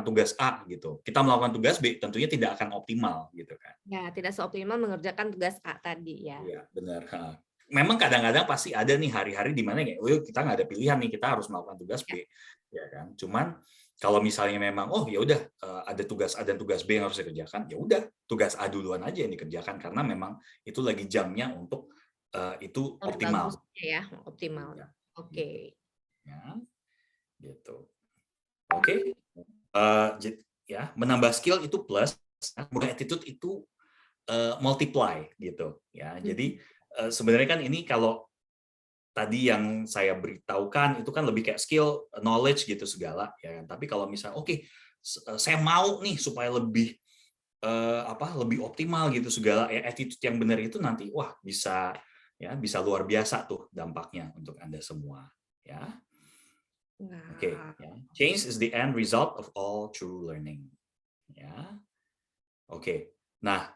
tugas A gitu. Kita melakukan tugas B tentunya tidak akan optimal gitu kan. Ya, tidak seoptimal mengerjakan tugas A tadi ya. Iya, benar. Memang kadang-kadang pasti ada nih hari-hari di mana kita nggak ada pilihan nih, kita harus melakukan tugas B, ya kan. Cuman kalau misalnya memang ya udah ada tugas A dan tugas B yang harus dikerjakan, ya udah tugas A duluan aja yang dikerjakan karena memang itu lagi jamnya untuk itu optimal. Ya, optimal. Ya. Oke. Ya, gitu. Oke. ya menambah skill itu plus, merubah attitude itu multiply gitu ya. Jadi sebenarnya kan ini kalau tadi yang saya beritahukan itu kan lebih kayak skill, knowledge gitu segala ya. Tapi kalau misalnya oke, saya mau nih supaya lebih lebih optimal gitu segala ya, attitude yang benar itu nanti wah bisa luar biasa tuh dampaknya untuk Anda semua ya. Oke, ya. Change is the end result of all true learning. Ya. Oke. Nah,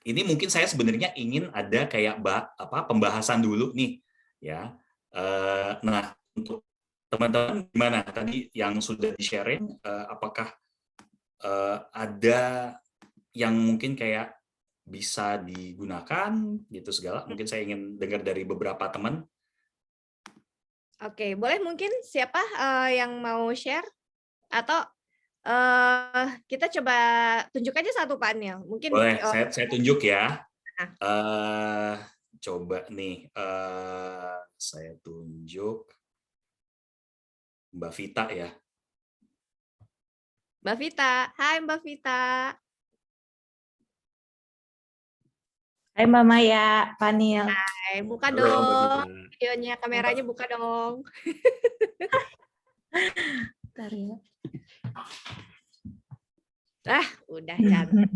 ini mungkin saya sebenarnya ingin ada kayak pembahasan dulu nih, ya. Nah, untuk teman-teman gimana tadi yang sudah di-sharing, apakah ada yang mungkin kayak bisa digunakan gitu segala? Mungkin saya ingin dengar dari beberapa teman. Oke, boleh mungkin siapa yang mau share atau kita coba tunjuk aja satu panel. Mungkin Boleh, saya tunjuk ya. Coba nih, saya tunjuk Mbak Vita ya. Mbak Vita. Hai Mbak Vita. Hai Mbak Maya, Panil. Hai, buka Halo, Mbak dong Vita. videonya, kameranya buka dong. Bentar ya. Udah cantik.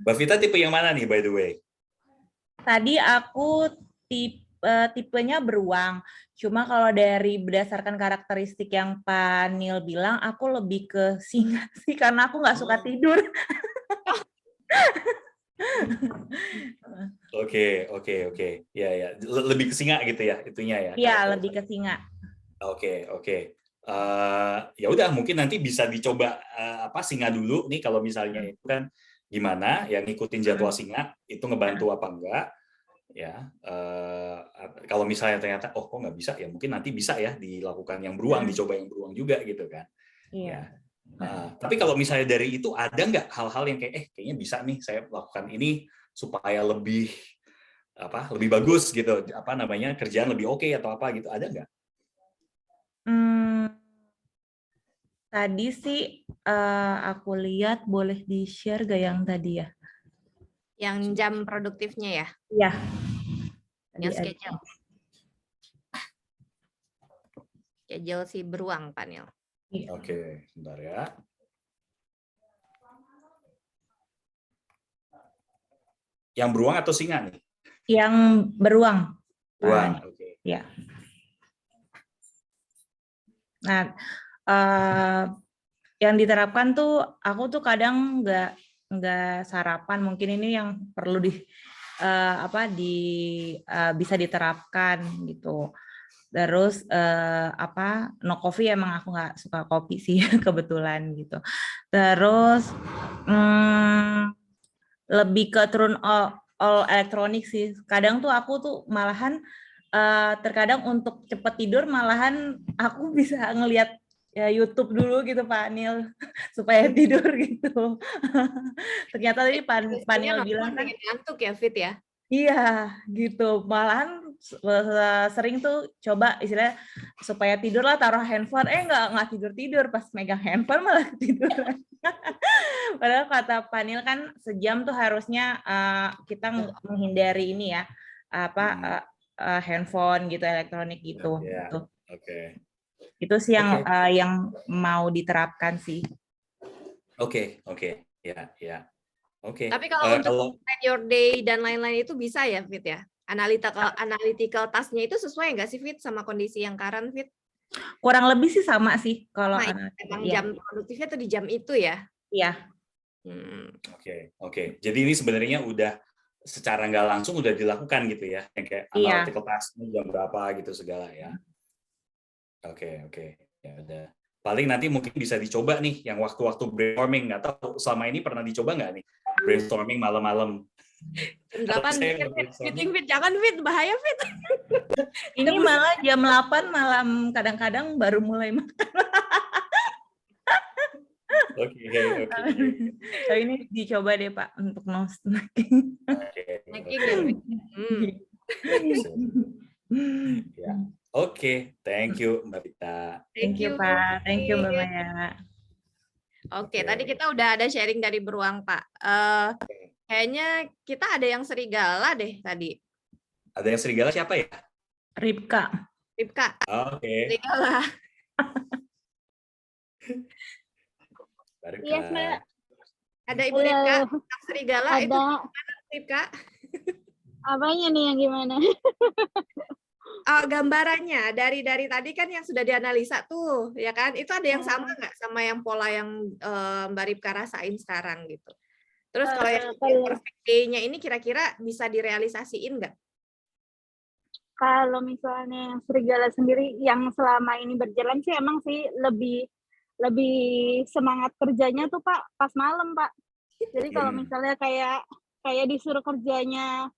Mbak Vita tipe yang mana nih by the way? Tadi aku tipenya beruang. Cuma kalau dari berdasarkan karakteristik yang Pak Nil bilang, aku lebih ke singa sih karena aku nggak suka tidur. Oke. Ya. Lebih ke singa gitu ya itunya ya. Iya, lebih ke singa. Oke. Ya udah mungkin nanti bisa dicoba singa dulu nih kalau misalnya itu kan gimana yang ngikutin jadwal singa itu ngebantu apa enggak ya. Kalau misalnya ternyata kok nggak bisa ya mungkin nanti bisa ya dilakukan yang beruang, dicoba yang beruang juga gitu kan. Iya. Ya. Tapi kalau misalnya dari itu ada nggak hal-hal yang kayak kayaknya bisa nih saya lakukan ini supaya lebih bagus gitu, kerjaan lebih oke atau apa gitu, ada nggak? Tadi sih aku lihat boleh di-share gak yang tadi ya? Yang jam produktifnya ya? Iya. Yang schedule. Schedule si beruang, Panil. Oke, bentar ya. Yang beruang atau singa nih? Yang beruang. Beruang, oke. Ya. Nah, yang diterapkan tuh aku tuh kadang nggak sarapan. Mungkin ini yang perlu bisa diterapkan gitu. Terus no coffee, emang aku nggak suka kopi sih kebetulan gitu. Terus lebih ke turun all elektronik sih. Kadang tuh aku tuh malahan terkadang untuk cepet tidur malahan aku bisa ngelihat ya YouTube dulu gitu Pak Nil supaya tidur gitu. Ternyata tadi Pak Nil bilang kan ngantuk ya Fit ya. Iya gitu, malahan sering tuh coba istilahnya supaya tidur lah taruh handphone, nggak tidur pas megang handphone malah tiduran. Padahal kata Panil kan sejam tuh harusnya kita menghindari ini ya handphone gitu, elektronik gitu. Oke. Itu sih yang mau diterapkan sih. Oke, ya. Oke. Tapi kalau untuk plan your day dan lain-lain itu bisa ya, Fit ya? Analytical task-nya itu sesuai nggak sih, Fit, sama kondisi yang current, Fit? Kurang lebih sih sama sih kalau emang jam produktifnya tuh di jam itu ya? Iya. Oke. Jadi ini sebenarnya udah secara nggak langsung udah dilakukan gitu ya, yang kayak analytical task-nya jam berapa gitu segala ya. Oke. Ya udah. Paling nanti mungkin bisa dicoba nih yang waktu-waktu brainstorming. Nggak tahu selama ini pernah dicoba nggak nih brainstorming malam-malam? Jam 8 meeting Fit, jangan Fit, bahaya Fit. Ini malah jam 8 malam kadang-kadang baru mulai makan. Oke. Tapi ini dicoba deh Pak untuk no snacking. Oke. Snacking ya Fit. Ya. Oke, thank you Mbak Vita. Thank you, Pak. Thank you, Mbak Maya. Oke, Oke. tadi kita udah ada sharing dari beruang, Pak. Kayaknya kita ada yang serigala deh tadi. Ada yang serigala siapa ya? Ripka. Ripka, Oke. serigala. Baru Iya, Kak. Mbak. Ada Ibu Ripka, tentang serigala itu Ada gimana, Ripka? apanya nih yang gimana? Gambarannya dari tadi kan yang sudah dianalisa tuh, ya kan? Itu ada yang sama nggak sama yang pola yang Mbak Ripka rasain sekarang gitu? Terus kalau yang Kalau- perfect day-nya ini kira-kira bisa direalisasiin nggak? Kalau misalnya serigala sendiri yang selama ini berjalan sih emang sih lebih semangat kerjanya tuh Pak pas malam Pak. Jadi kalau misalnya kayak disuruh kerjanya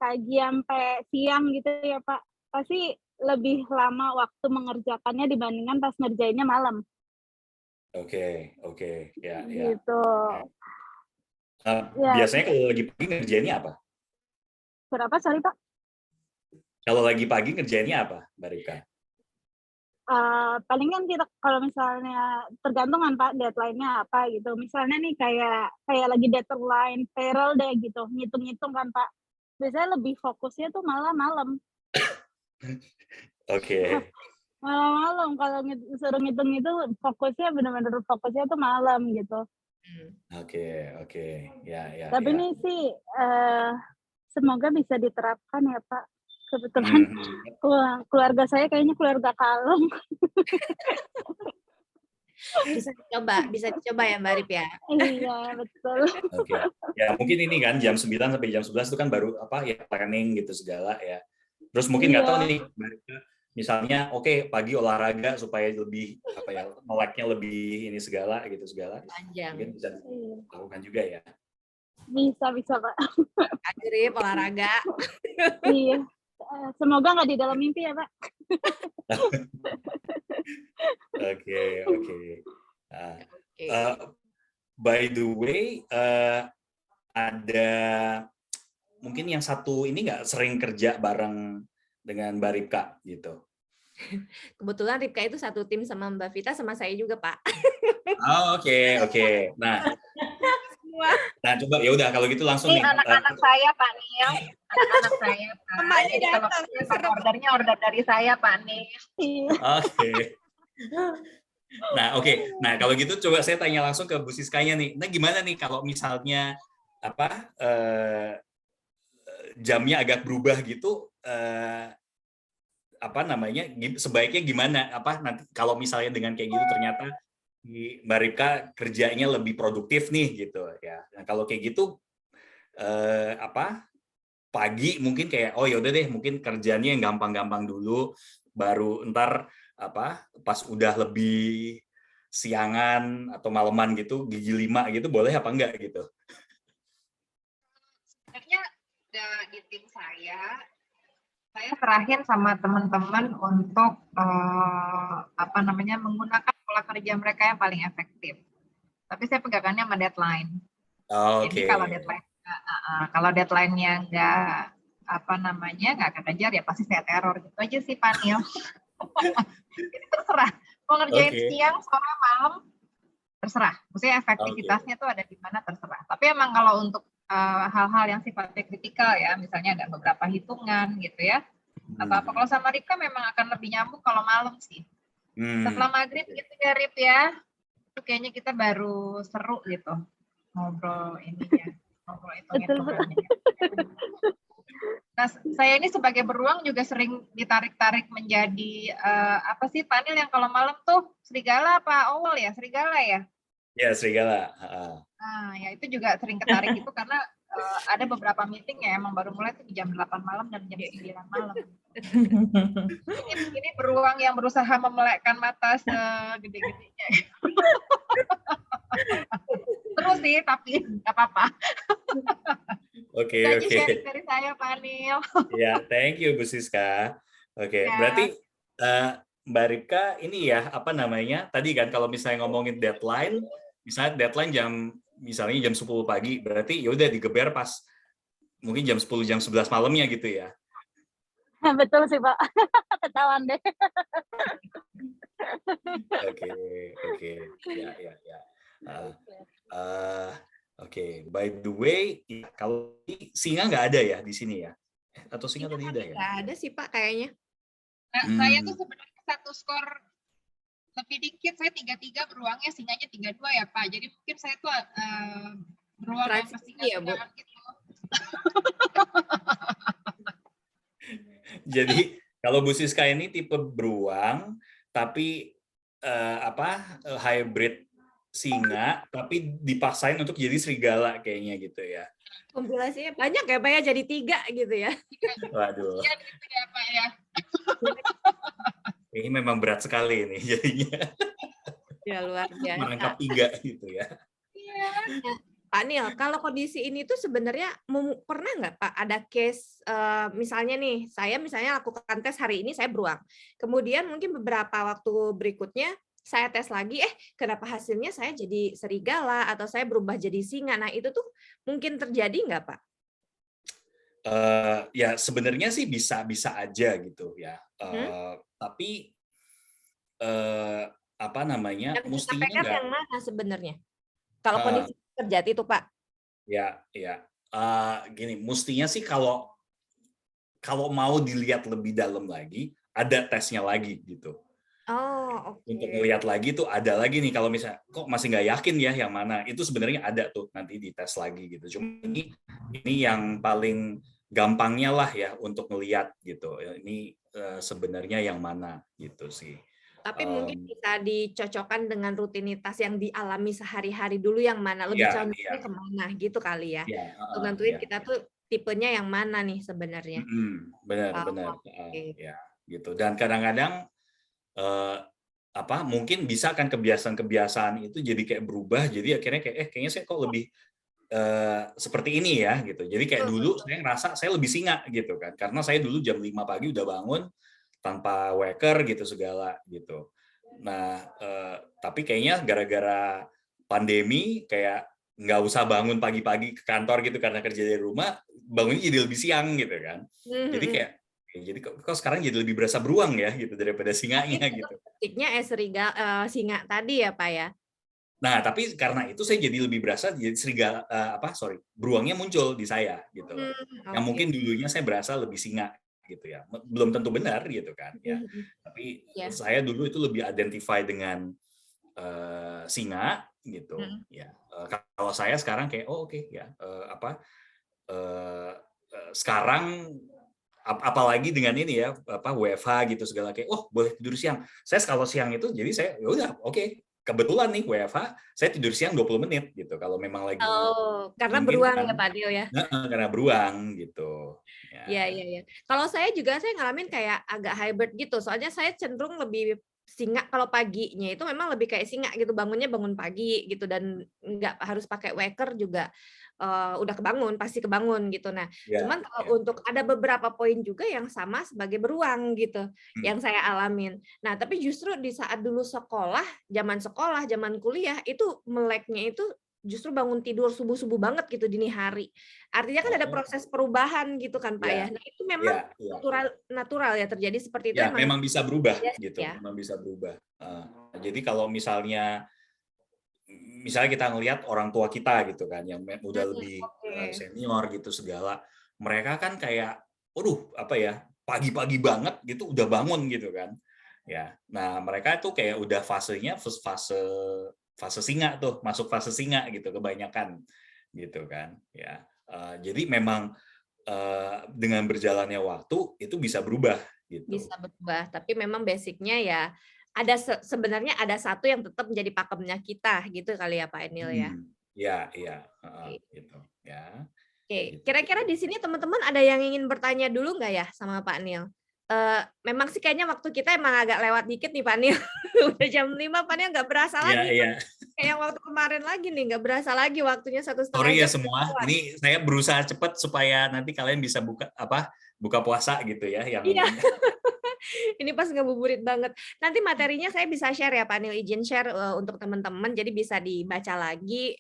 pagi sampai siang gitu ya Pak, pasti lebih lama waktu mengerjakannya dibandingkan pas ngerjainnya malam. Oke, ya. Gitu. Ya. Biasanya kalau lagi pagi ngerjainnya apa? Berapa sorry Pak? Kalau lagi pagi ngerjainnya apa, Mbak Ripka? Paling kan kita kalau misalnya tergantung kan Pak deadline-nya apa gitu. Misalnya nih kayak lagi deadline payroll deh gitu, ngitung-ngitung kan Pak. Biasanya lebih fokusnya tuh malah malam. Oke. Malam kalau suruh ngitung itu fokusnya benar-benar fokusnya tuh malam gitu. Oke. Ya. Tapi ini sih semoga bisa diterapkan ya Pak. Kebetulan keluarga saya kayaknya keluarga kalem. Bisa dicoba ya Mbak Rip ya. Iya, betul. Oke. Ya mungkin ini kan jam 9 sampai jam 11 itu kan baru planning gitu segala ya. Terus mungkin nggak tahu nih Mbak Ripka, misalnya pagi olahraga supaya lebih meleknya lebih ini segala. Panjang. Mungkin bisa dilakukan juga ya. Bisa Pak. Pagi Rip, olahraga. Iya. Semoga nggak di dalam mimpi ya Pak. Oke. By the way, ada mungkin yang satu ini nggak sering kerja bareng dengan Mbak Ripka gitu. Kebetulan Ripka itu satu tim sama Mbak Vita sama saya juga Pak. Oke. Nah, coba ya udah kalau gitu langsung Ini nih. anak-anak saya Pak Nil, anak-anak saya Pak. Emaknya Jadi kalau datang. ordernya order dari saya Pak Nil. Oke. Nah, kalau gitu coba saya tanya langsung ke Bu Siskanya nih. Nah, gimana nih kalau misalnya jamnya agak berubah gitu, sebaiknya gimana? Nanti kalau misalnya dengan kayak gitu ternyata Mbak Ripka kerjanya lebih produktif nih gitu ya. Nah, kalau kayak gitu pagi mungkin kayak yaudah deh mungkin kerjanya yang gampang-gampang dulu, baru ntar pas udah lebih siangan atau malaman gitu gigi 5 gitu boleh apa enggak gitu? Sebenarnya di tim saya serahin sama teman-teman untuk menggunakan pola kerja mereka yang paling efektif. Tapi saya pegangannya sama deadline. Jadi kalau deadline-nya nggak kekejar ya pasti saya teror gitu aja sih Pak Nil. Jadi terserah mau ngerjain siang, sore, malam terserah. Maksudnya efektivitasnya tuh ada di mana terserah. Tapi emang kalau untuk hal-hal yang sifatnya kritikal ya, misalnya ada beberapa hitungan gitu ya. Kalau sama Ripka memang akan lebih nyambung kalau malam sih. Setelah maghrib gitu ya Rip ya. Itu kayaknya kita baru seru gitu. Ngobrol hitung-hitungannya. Nah, saya ini sebagai beruang juga sering ditarik-tarik menjadi panel yang kalau malam tuh serigala apa owl ya? Serigala ya? Ya, serigala. Nah, ya itu juga sering ketarik itu karena ada beberapa meeting ya emang baru mulai tuh di jam 8 malam dan jam 9 malam. Ini beruang yang berusaha memelekkan mata segede-gedenya. Terus sih, tapi nggak apa-apa. Oke. Sharing dari saya, Pak Nil. Ya, thank you Bu Siska. Oke, berarti Mbak Ripka ini ya, tadi kan kalau misalnya ngomongin deadline, misalnya deadline misalnya jam 10 pagi, berarti ya udah digeber pas mungkin jam 10, jam 11 malamnya gitu ya. Betul sih Pak. Ketahuan deh. Oke, oke. Ya, ya, ya. Oke, by the way, kalau singa nggak ada ya di sini ya? Atau singa tadi udah ya? Nggak ada sih Pak kayaknya. Nah, saya tuh sebenarnya satu skor lebih dikit, saya 3-3, beruangnya singanya 3-2 ya Pak. Jadi mungkin saya tuh beruang sama Transisi singa ya, Bu? gitu. Jadi kalau Bu Siska ini tipe beruang, tapi hybrid singa, tapi dipaksain untuk jadi serigala kayaknya gitu ya. Kompilasinya banyak ya Pak ya, jadi 3 gitu ya. Waduh, Iya gitu ya Pak ya. ini memang berat sekali ini jadinya Ya luar biasa. merangkap 3 gitu ya. Iya. Pak Nil, kalau kondisi ini tuh sebenarnya pernah nggak Pak ada case misalnya nih, saya misalnya lakukan tes hari ini saya beruang, kemudian mungkin beberapa waktu berikutnya saya tes lagi, kenapa hasilnya saya jadi serigala atau saya berubah jadi singa? Nah itu tuh mungkin terjadi nggak Pak? Ya sebenarnya sih bisa aja gitu ya. Tapi apa namanya? Yang Mestinya disampaikan nggak. yang mana sebenarnya? Kalau kondisi terjadi itu Pak? Ya. Gini, mestinya sih kalau mau dilihat lebih dalam lagi, ada tesnya lagi gitu. Oh, oke. Untuk melihat lagi tuh ada lagi nih, kalau misalnya kok masih nggak yakin ya yang mana, itu sebenarnya ada tuh nanti dites lagi gitu. Cuma ini yang paling gampangnya lah ya untuk melihat gitu. Ini sebenarnya yang mana gitu sih. Tapi mungkin bisa dicocokkan dengan rutinitas yang dialami sehari-hari dulu yang mana, lebih condongnya kemana gitu kali ya. Untuk nentuin kita tuh tipenya yang mana nih sebenarnya. Benar. Ya, gitu. Dan kadang-kadang mungkin bisa kan kebiasaan itu jadi kayak berubah, jadi akhirnya kayaknya saya kok lebih seperti ini ya gitu. Jadi kayak dulu saya ngerasa saya lebih singa gitu kan, karena saya dulu jam 5 pagi udah bangun tanpa waker gitu segala gitu. Nah tapi kayaknya gara-gara pandemi kayak nggak usah bangun pagi-pagi ke kantor gitu karena kerja dari rumah, bangunnya jadi lebih siang gitu kan. Jadi kayak kok sekarang jadi lebih berasa beruang ya gitu daripada singanya gitu. Titiknya serigala singa tadi ya Pak ya. Nah, tapi karena itu saya jadi lebih berasa jadi serigala beruangnya muncul di saya gitu loh. Yang mungkin dulunya saya berasa lebih singa gitu ya. Belum tentu benar gitu kan ya. Tapi saya dulu itu lebih identify dengan singa gitu ya. Kalau saya sekarang kayak sekarang apalagi dengan ini ya WFH gitu segala kayak boleh tidur siang. Saya kalau siang itu jadi saya ya udah kebetulan nih WFH saya tidur siang 20 menit gitu kalau memang lagi karena beruang ya Pak Dio ya. Karena beruang gitu. Iya. Kalau saya juga saya ngalamin kayak agak hybrid gitu. Soalnya saya cenderung lebih singa kalau paginya itu memang lebih kayak singa gitu, bangunnya bangun pagi gitu dan nggak harus pakai waker juga udah pasti kebangun gitu. Nah, cuman kalau untuk ada beberapa poin juga yang sama sebagai beruang gitu yang saya alamin. Nah, tapi justru di saat dulu zaman kuliah itu meleknya itu justru bangun tidur subuh-subuh banget gitu dini hari. Artinya kan ada proses perubahan gitu kan Pak ya. Nah, itu memang natural ya terjadi seperti itu. Ya, memang bisa berubah gitu. Memang bisa berubah. Jadi kalau misalnya kita ngelihat orang tua kita gitu kan yang udah lebih senior gitu segala, mereka kan kayak pagi-pagi banget gitu udah bangun gitu kan. Ya. Nah, mereka tuh kayak udah fasenya fase singa tuh, masuk fase singa gitu kebanyakan gitu kan. Ya. Jadi memang dengan berjalannya waktu itu bisa berubah gitu. Bisa berubah, tapi memang basicnya ya ada sebenarnya ada satu yang tetap menjadi pakemnya kita gitu kali ya Pak Enil ya. Iya, gitu ya. Oke, kira-kira di sini teman-teman ada yang ingin bertanya dulu nggak ya sama Pak Nil? Memang sih kayaknya waktu kita emang agak lewat dikit nih Pak Nil. Udah jam 5 Pak Nil nggak berasa lagi. Iya. Kayak waktu kemarin lagi nih, nggak berasa lagi waktunya 1,5 jam. Sorry ya semua, ini saya berusaha cepat supaya nanti kalian bisa buka puasa gitu ya. Iya. Ini pas ngebuburit banget. Nanti materinya saya bisa share ya Pak Nil, izin share untuk teman-teman, jadi bisa dibaca lagi.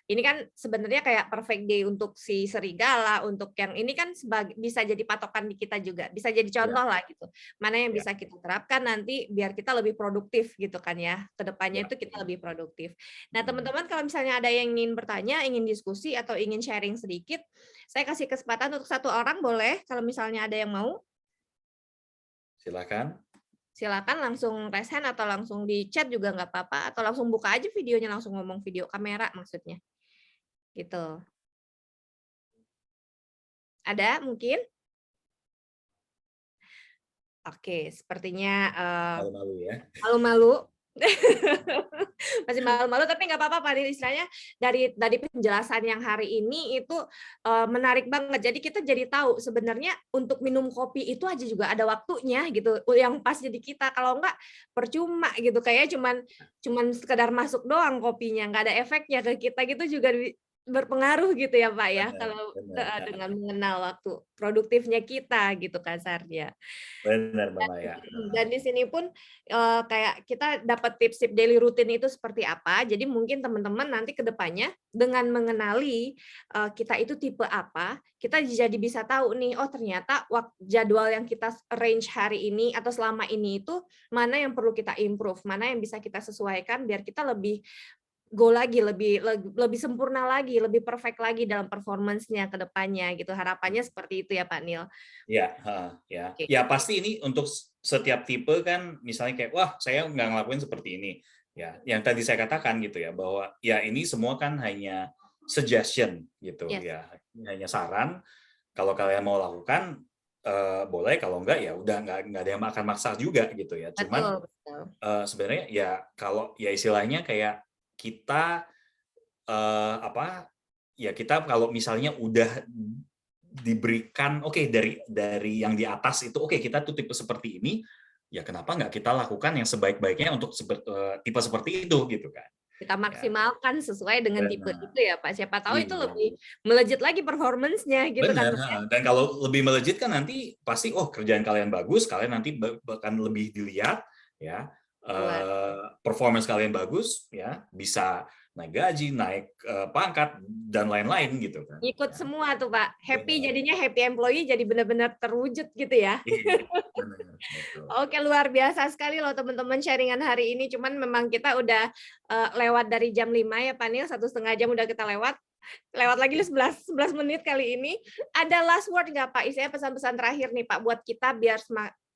Ini kan sebenarnya kayak perfect day untuk si serigala, untuk yang ini kan bisa jadi patokan di kita juga, bisa jadi contoh lah gitu. Mana yang bisa kita terapkan nanti biar kita lebih produktif gitu kan ya. Kedepannya itu kita lebih produktif. Nah teman-teman kalau misalnya ada yang ingin bertanya, ingin diskusi atau ingin sharing sedikit, saya kasih kesempatan untuk 1 orang boleh kalau misalnya ada yang mau. Silakan. Silakan langsung raise hand atau langsung di chat juga nggak apa-apa, atau langsung buka aja videonya, langsung ngomong video kamera maksudnya. Gitu. Ada mungkin? Oke, sepertinya Malu-malu ya. malu-malu. Masih malu-malu, tapi nggak apa-apa Pak Nil, istilahnya dari penjelasan yang hari ini itu menarik banget. Jadi kita jadi tahu sebenarnya untuk minum kopi itu aja juga ada waktunya gitu, yang pas jadi kita. Kalau nggak percuma gitu, kayaknya cuman sekedar masuk doang kopinya, nggak ada efeknya ke kita gitu juga berpengaruh gitu ya Pak ya, kalau dengan mengenal waktu produktifnya kita gitu kasarnya. Benar Mbak Maya. Dan di sini pun kayak kita dapat tips-tips daily rutin itu seperti apa. Jadi mungkin teman-teman nanti ke depannya dengan mengenali kita itu tipe apa, kita jadi bisa tahu nih, oh ternyata jadwal yang kita arrange hari ini atau selama ini itu mana yang perlu kita improve, mana yang bisa kita sesuaikan biar kita lebih go lagi, lebih sempurna lagi, lebih perfect lagi dalam performance-nya ke depannya gitu. Harapannya seperti itu ya Pak Nil. Ya, ya. Oke. Ya pasti ini untuk setiap tipe kan, misalnya kayak wah saya nggak ngelakuin seperti ini. Ya, yang tadi saya katakan gitu ya, bahwa ya ini semua kan hanya suggestion gitu ya, hanya saran. Kalau kalian mau lakukan boleh, kalau enggak ya udah nggak ada yang akan maksa juga gitu ya. Cuman sebenarnya ya kalau ya istilahnya kayak kita kita kalau misalnya udah diberikan dari yang di atas itu kita tuh tipe seperti ini, ya kenapa nggak kita lakukan yang sebaik-baiknya untuk tipe seperti itu gitu kan. Kita maksimalkan sesuai dengan tipe itu ya Pak. Siapa tahu itu lebih melejit lagi performance-nya gitu kan. Dan kalau lebih melejit kan nanti pasti kerjaan kalian bagus, kalian nanti bahkan lebih dilihat ya. Performance kalian bagus ya, bisa naik gaji, naik pangkat dan lain-lain gitu kan. Ikut semua tuh Pak. Happy jadinya happy employee, jadi benar-benar terwujud gitu ya. Oke, luar biasa sekali loh teman-teman sharingan hari ini. Cuman memang kita udah lewat dari jam 5 ya Pak Nil, 1,5 jam udah kita lewat lagi 11 menit kali ini. Ada last word nggak Pak? Isinya pesan-pesan terakhir nih Pak buat kita biar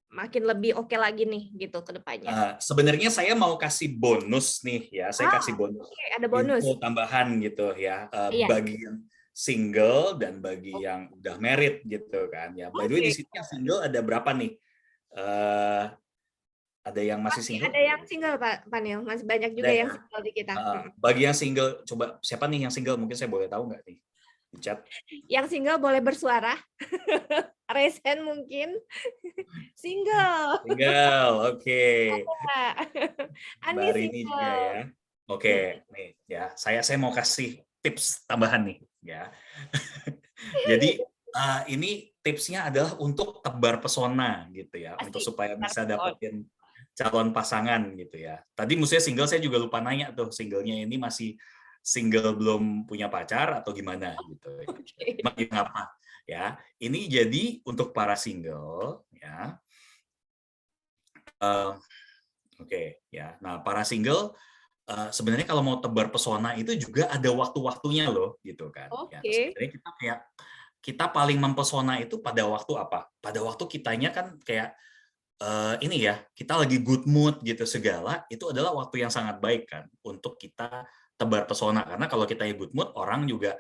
makin lebih oke lagi nih gitu ke depannya. Sebenarnya saya mau kasih bonus nih ya, saya kasih bonus. Ada bonus. Info tambahan gitu ya, bagi yang single dan bagi yang udah married gitu kan ya. By the way di sini yang single ada berapa nih? Ada yang masih single? Ada yang single Pak Nil, masih banyak juga yang single di kita. Bagi yang single, coba siapa nih yang single? Mungkin saya boleh tahu nggak nih di chat? Yang single boleh bersuara. Raise hand mungkin. Single. Oke. Ani Ini juga ya. Oke, nih ya. Saya mau kasih tips tambahan nih ya. Jadi ini tipsnya adalah untuk tebar pesona gitu ya, untuk supaya bisa dapetin calon pasangan gitu ya. Tadi maksudnya single saya juga lupa nanya tuh, singlenya ini masih single belum punya pacar atau gimana gitu. Apa? Ya, ini jadi untuk para single ya. Ya. Nah, para single sebenarnya kalau mau tebar pesona itu juga ada waktu-waktunya loh gitu kan. Ya, sebenarnya kita paling mempesona itu pada waktu apa? Pada waktu kitanya kan kayak ini ya, kita lagi good mood gitu segala, itu adalah waktu yang sangat baik kan untuk kita tebar pesona, karena kalau kita good mood orang juga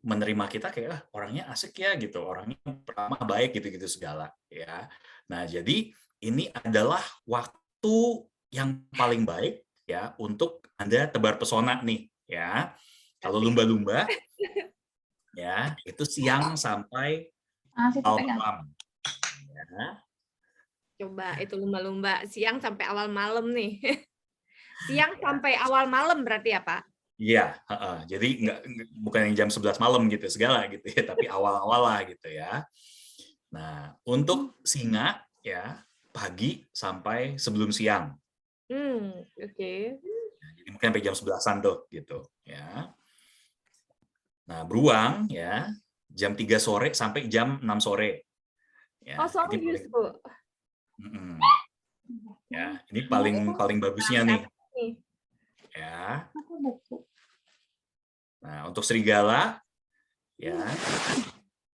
menerima kita kayak orangnya asik ya gitu, orangnya ramah baik gitu-gitu segala ya. Nah, jadi ini adalah waktu yang paling baik ya untuk Anda tebar pesona nih ya. Kalau lumba-lumba ya, itu siang sampai malam. Ya. Coba itu lumba-lumba siang sampai awal malam nih. Siang sampai awal malam berarti ya, Pak? Iya, jadi bukan yang jam 11 malam gitu segala gitu ya, tapi awal-awal lah gitu ya. Nah, untuk singa ya, pagi sampai sebelum siang. Oke. Jadi mungkin sampai jam 11-an tuh gitu ya. Nah, beruang ya jam 3 sore sampai jam 6 sore. Ya, Oh, sorry ini justru. ya, ini paling bagusnya nih. Ya. Nah, untuk serigala ya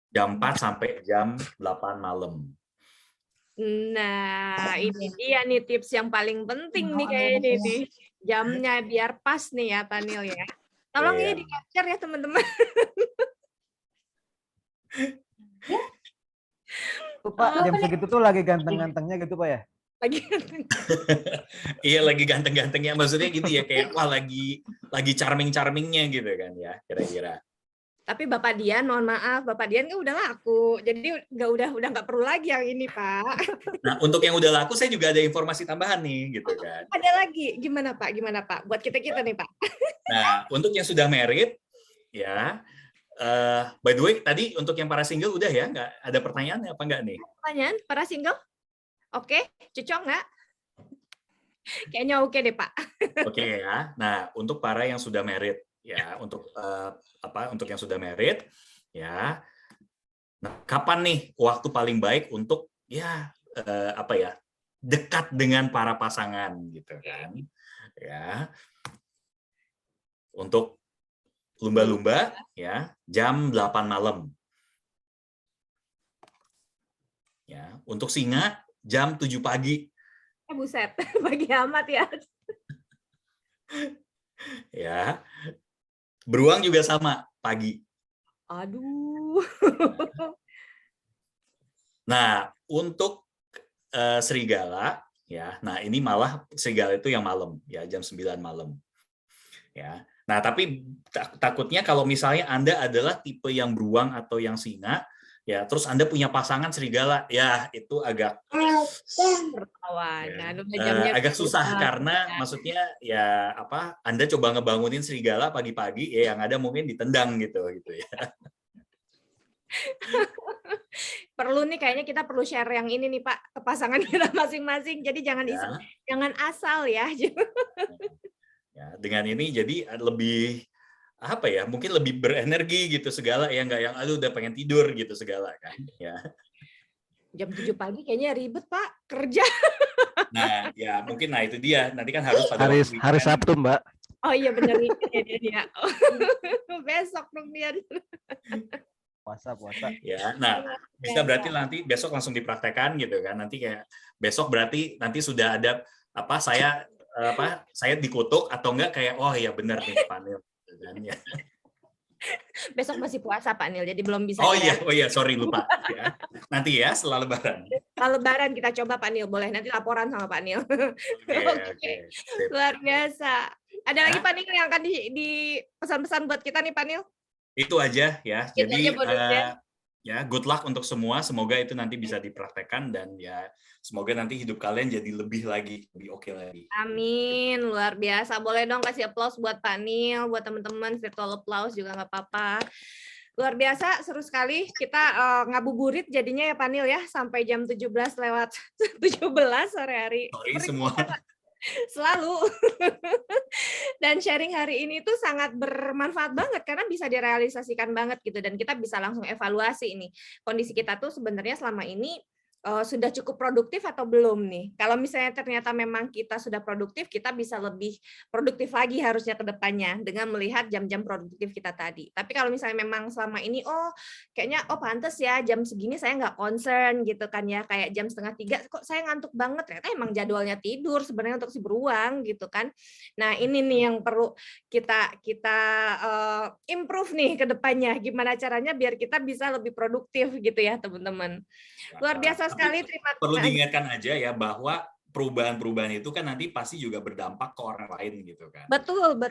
jam 4 sampai jam 8 malam. Nah, ini dia nih tips yang paling penting nih kayaknya nih. Jamnya biar pas nih ya, Panil ya. Tolong Iya. ini di-capture ya, teman-teman. Pak, jam segitu tuh lagi ganteng-gantengnya gitu Pak ya? Lagi Iya, lagi ganteng-gantengnya, maksudnya gitu ya, kayak wah lagi charming-charmingnya gitu kan ya, kira-kira. Tapi Bapak Dian, mohon maaf, Bapak Dian kan udah laku. Jadi udah nggak perlu lagi yang ini, Pak. Nah, untuk yang udah laku saya juga ada informasi tambahan nih gitu kan. Ada lagi. Gimana, Pak? Gimana, Pak? Buat kita-kita nih, Pak. Nah, untuk yang sudah married ya, by the way tadi untuk yang para single udah ya, nggak ada pertanyaan apa nggak nih? Pertanyaan para single? Oke, cocok nggak? Kayaknya oke deh, Pak. Oke ya. Nah, untuk para yang sudah married ya, untuk untuk yang sudah married ya. Nah, kapan nih waktu paling baik untuk ya dekat dengan para pasangan gitu kan? Ya. Untuk lumba-lumba ya, jam 8 malam. Ya, untuk singa jam 7 pagi. Buset, pagi amat ya. Ya. Beruang juga sama, pagi. Aduh. Nah, untuk serigala ya. Nah, ini malah serigala itu yang malam ya, jam 9 malam. Ya. Nah, tapi takutnya kalau misalnya Anda adalah tipe yang beruang atau yang singa, ya, terus Anda punya pasangan serigala, ya itu agak agak susah karena maksudnya ya Anda coba ngebangunin serigala pagi-pagi, ya yang ada mungkin ditendang gitu ya. Perlu nih kayaknya kita perlu share yang ini nih Pak ke pasangan kita masing-masing. Jadi jangan jangan asal ya. Ya, dengan ini jadi lebih mungkin lebih berenergi gitu segala ya, nggak yang aduh udah pengen tidur gitu segala kan ya. Jam 7 pagi kayaknya ribet Pak kerja. Nah ya mungkin itu dia nanti kan harus pada hari Sabtu Mbak. Oh iya benar dia. Besok dong dia. Puasa. Ya, nah bisa berarti nanti besok langsung dipraktekkan gitu kan. Nanti kayak besok berarti nanti sudah ada saya dikutuk atau enggak kayak oh iya benar nih Pak Nil. Ya. Besok masih puasa Pak Nil, jadi belum bisa. Oh iya, sorry lupa. Ya. Nanti ya setelah Lebaran. Setelah Lebaran kita coba Pak Nil, boleh nanti laporan sama Pak Nil. Oke. Luar biasa. Ada lagi Pak Nil yang akan di pesan-pesan buat kita nih Pak Nil? Itu aja ya. Jadi ya good luck untuk semua. Semoga itu nanti bisa dipraktekkan dan ya semoga nanti hidup kalian jadi lebih oke lagi. Amin, luar biasa. Boleh dong kasih applause buat Pak Nil, buat teman-teman, virtual applause juga nggak apa-apa. Luar biasa, seru sekali. Kita ngabuburit jadinya ya Pak Nil ya, sampai jam 17:17 sore hari. Sorry semua. Selalu. Dan sharing hari ini tuh sangat bermanfaat banget karena bisa direalisasikan banget gitu dan kita bisa langsung evaluasi ini kondisi kita tuh sebenarnya selama ini sudah cukup produktif atau belum nih. Kalau misalnya ternyata memang kita sudah produktif, kita bisa lebih produktif lagi harusnya ke depannya dengan melihat jam-jam produktif kita tadi. Tapi kalau misalnya memang selama ini kayaknya pantes ya jam segini saya nggak concern gitu kan ya, kayak jam 2:30 kok saya ngantuk banget, ternyata emang jadwalnya tidur sebenarnya untuk si beruang gitu kan. Nah, ini nih yang perlu kita improve nih ke depannya, gimana caranya biar kita bisa lebih produktif gitu ya, teman-teman. Luar biasa sekali, terima kasih. Perlu diingatkan aja ya bahwa perubahan-perubahan itu kan nanti pasti juga berdampak ke orang lain gitu kan. Betul.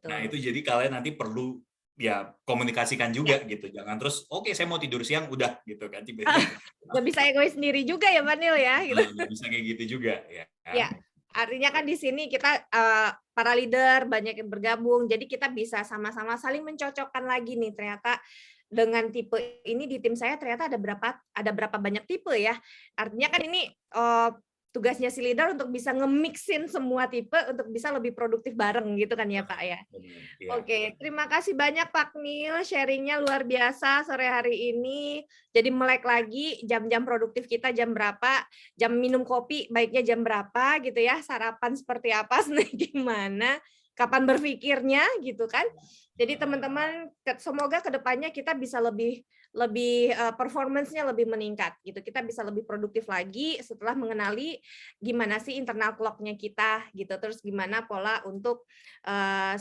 Nah, itu jadi kalian nanti perlu ya komunikasikan juga gitu. Jangan terus oke, saya mau tidur siang udah gitu kan tiba-tiba. Nggak bisa egois sendiri juga ya, Manil ya. Gitu. Bisa kayak gitu juga ya. Ya, artinya kan di sini kita para leader banyak yang bergabung, jadi kita bisa sama-sama saling mencocokkan lagi nih ternyata dengan tipe ini di tim saya ternyata ada berapa banyak tipe ya. Artinya kan ini tugasnya si leader untuk bisa nge-mixin semua tipe untuk bisa lebih produktif bareng gitu kan ya Pak ya. Ya. Oke, terima kasih banyak Pak Nil, sharingnya luar biasa sore hari ini. Jadi melek lagi jam-jam produktif kita jam berapa, jam minum kopi baiknya jam berapa gitu ya, sarapan seperti apa, snack gimana, kapan berpikirnya gitu kan. Jadi teman-teman semoga kedepannya kita bisa lebih performance-nya lebih meningkat gitu. Kita bisa lebih produktif lagi setelah mengenali gimana sih internal clock-nya kita gitu. Terus gimana pola untuk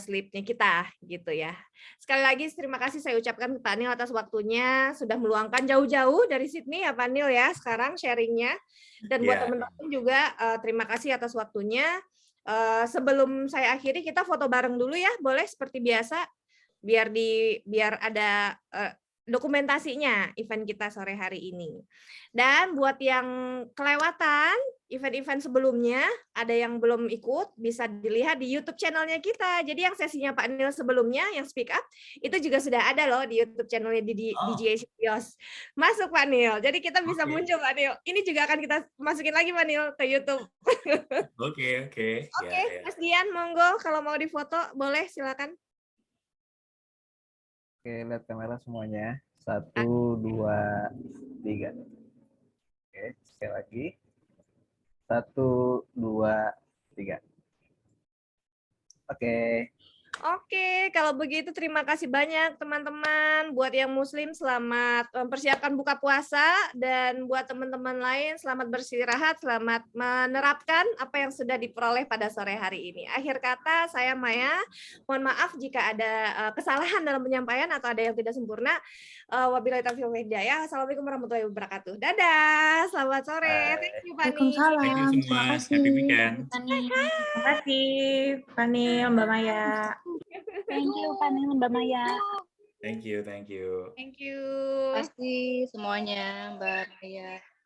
sleep-nya kita gitu ya. Sekali lagi terima kasih saya ucapkan ke Pak Nil atas waktunya sudah meluangkan jauh-jauh dari Sydney ya Pak Nil ya sekarang sharing-nya. Dan buat teman-teman juga terima kasih atas waktunya. Sebelum saya akhiri kita foto bareng dulu ya, boleh seperti biasa biar ada dokumentasinya event kita sore hari ini. Dan buat yang kelewatan event-event sebelumnya, ada yang belum ikut, bisa dilihat di YouTube channelnya kita. Jadi yang sesinya Pak Nil sebelumnya, yang speak up, itu juga sudah ada loh di YouTube channelnya di DJI Studios. Masuk Pak Nil, jadi kita bisa muncul Pak Nil. Ini juga akan kita masukin lagi Pak Nil ke YouTube. Oke. Oke, Mas Dian, monggo kalau mau difoto, boleh silakan. Oke, lihat kamera semuanya. 1, 2, 3. Oke, sekali lagi. 1, 2, 3. Oke. Oke, kalau begitu terima kasih banyak teman-teman. Buat yang muslim selamat mempersiapkan buka puasa, dan buat teman-teman lain selamat beristirahat, selamat menerapkan apa yang sudah diperoleh pada sore hari ini. Akhir kata saya Maya, mohon maaf jika ada kesalahan dalam penyampaian atau ada yang tidak sempurna. Wabillahi taufiq wal hidayah. Assalamualaikum warahmatullahi wabarakatuh. Dadah, selamat sore. Thank you Pak Nil. Thank you semua. Happy weekend. Terima kasih, Pak Nil, Mbak Maya. Thank you Pak Nil, Mbak Maya. Thank you. Thank you. Terima kasih semuanya Mbak Maya.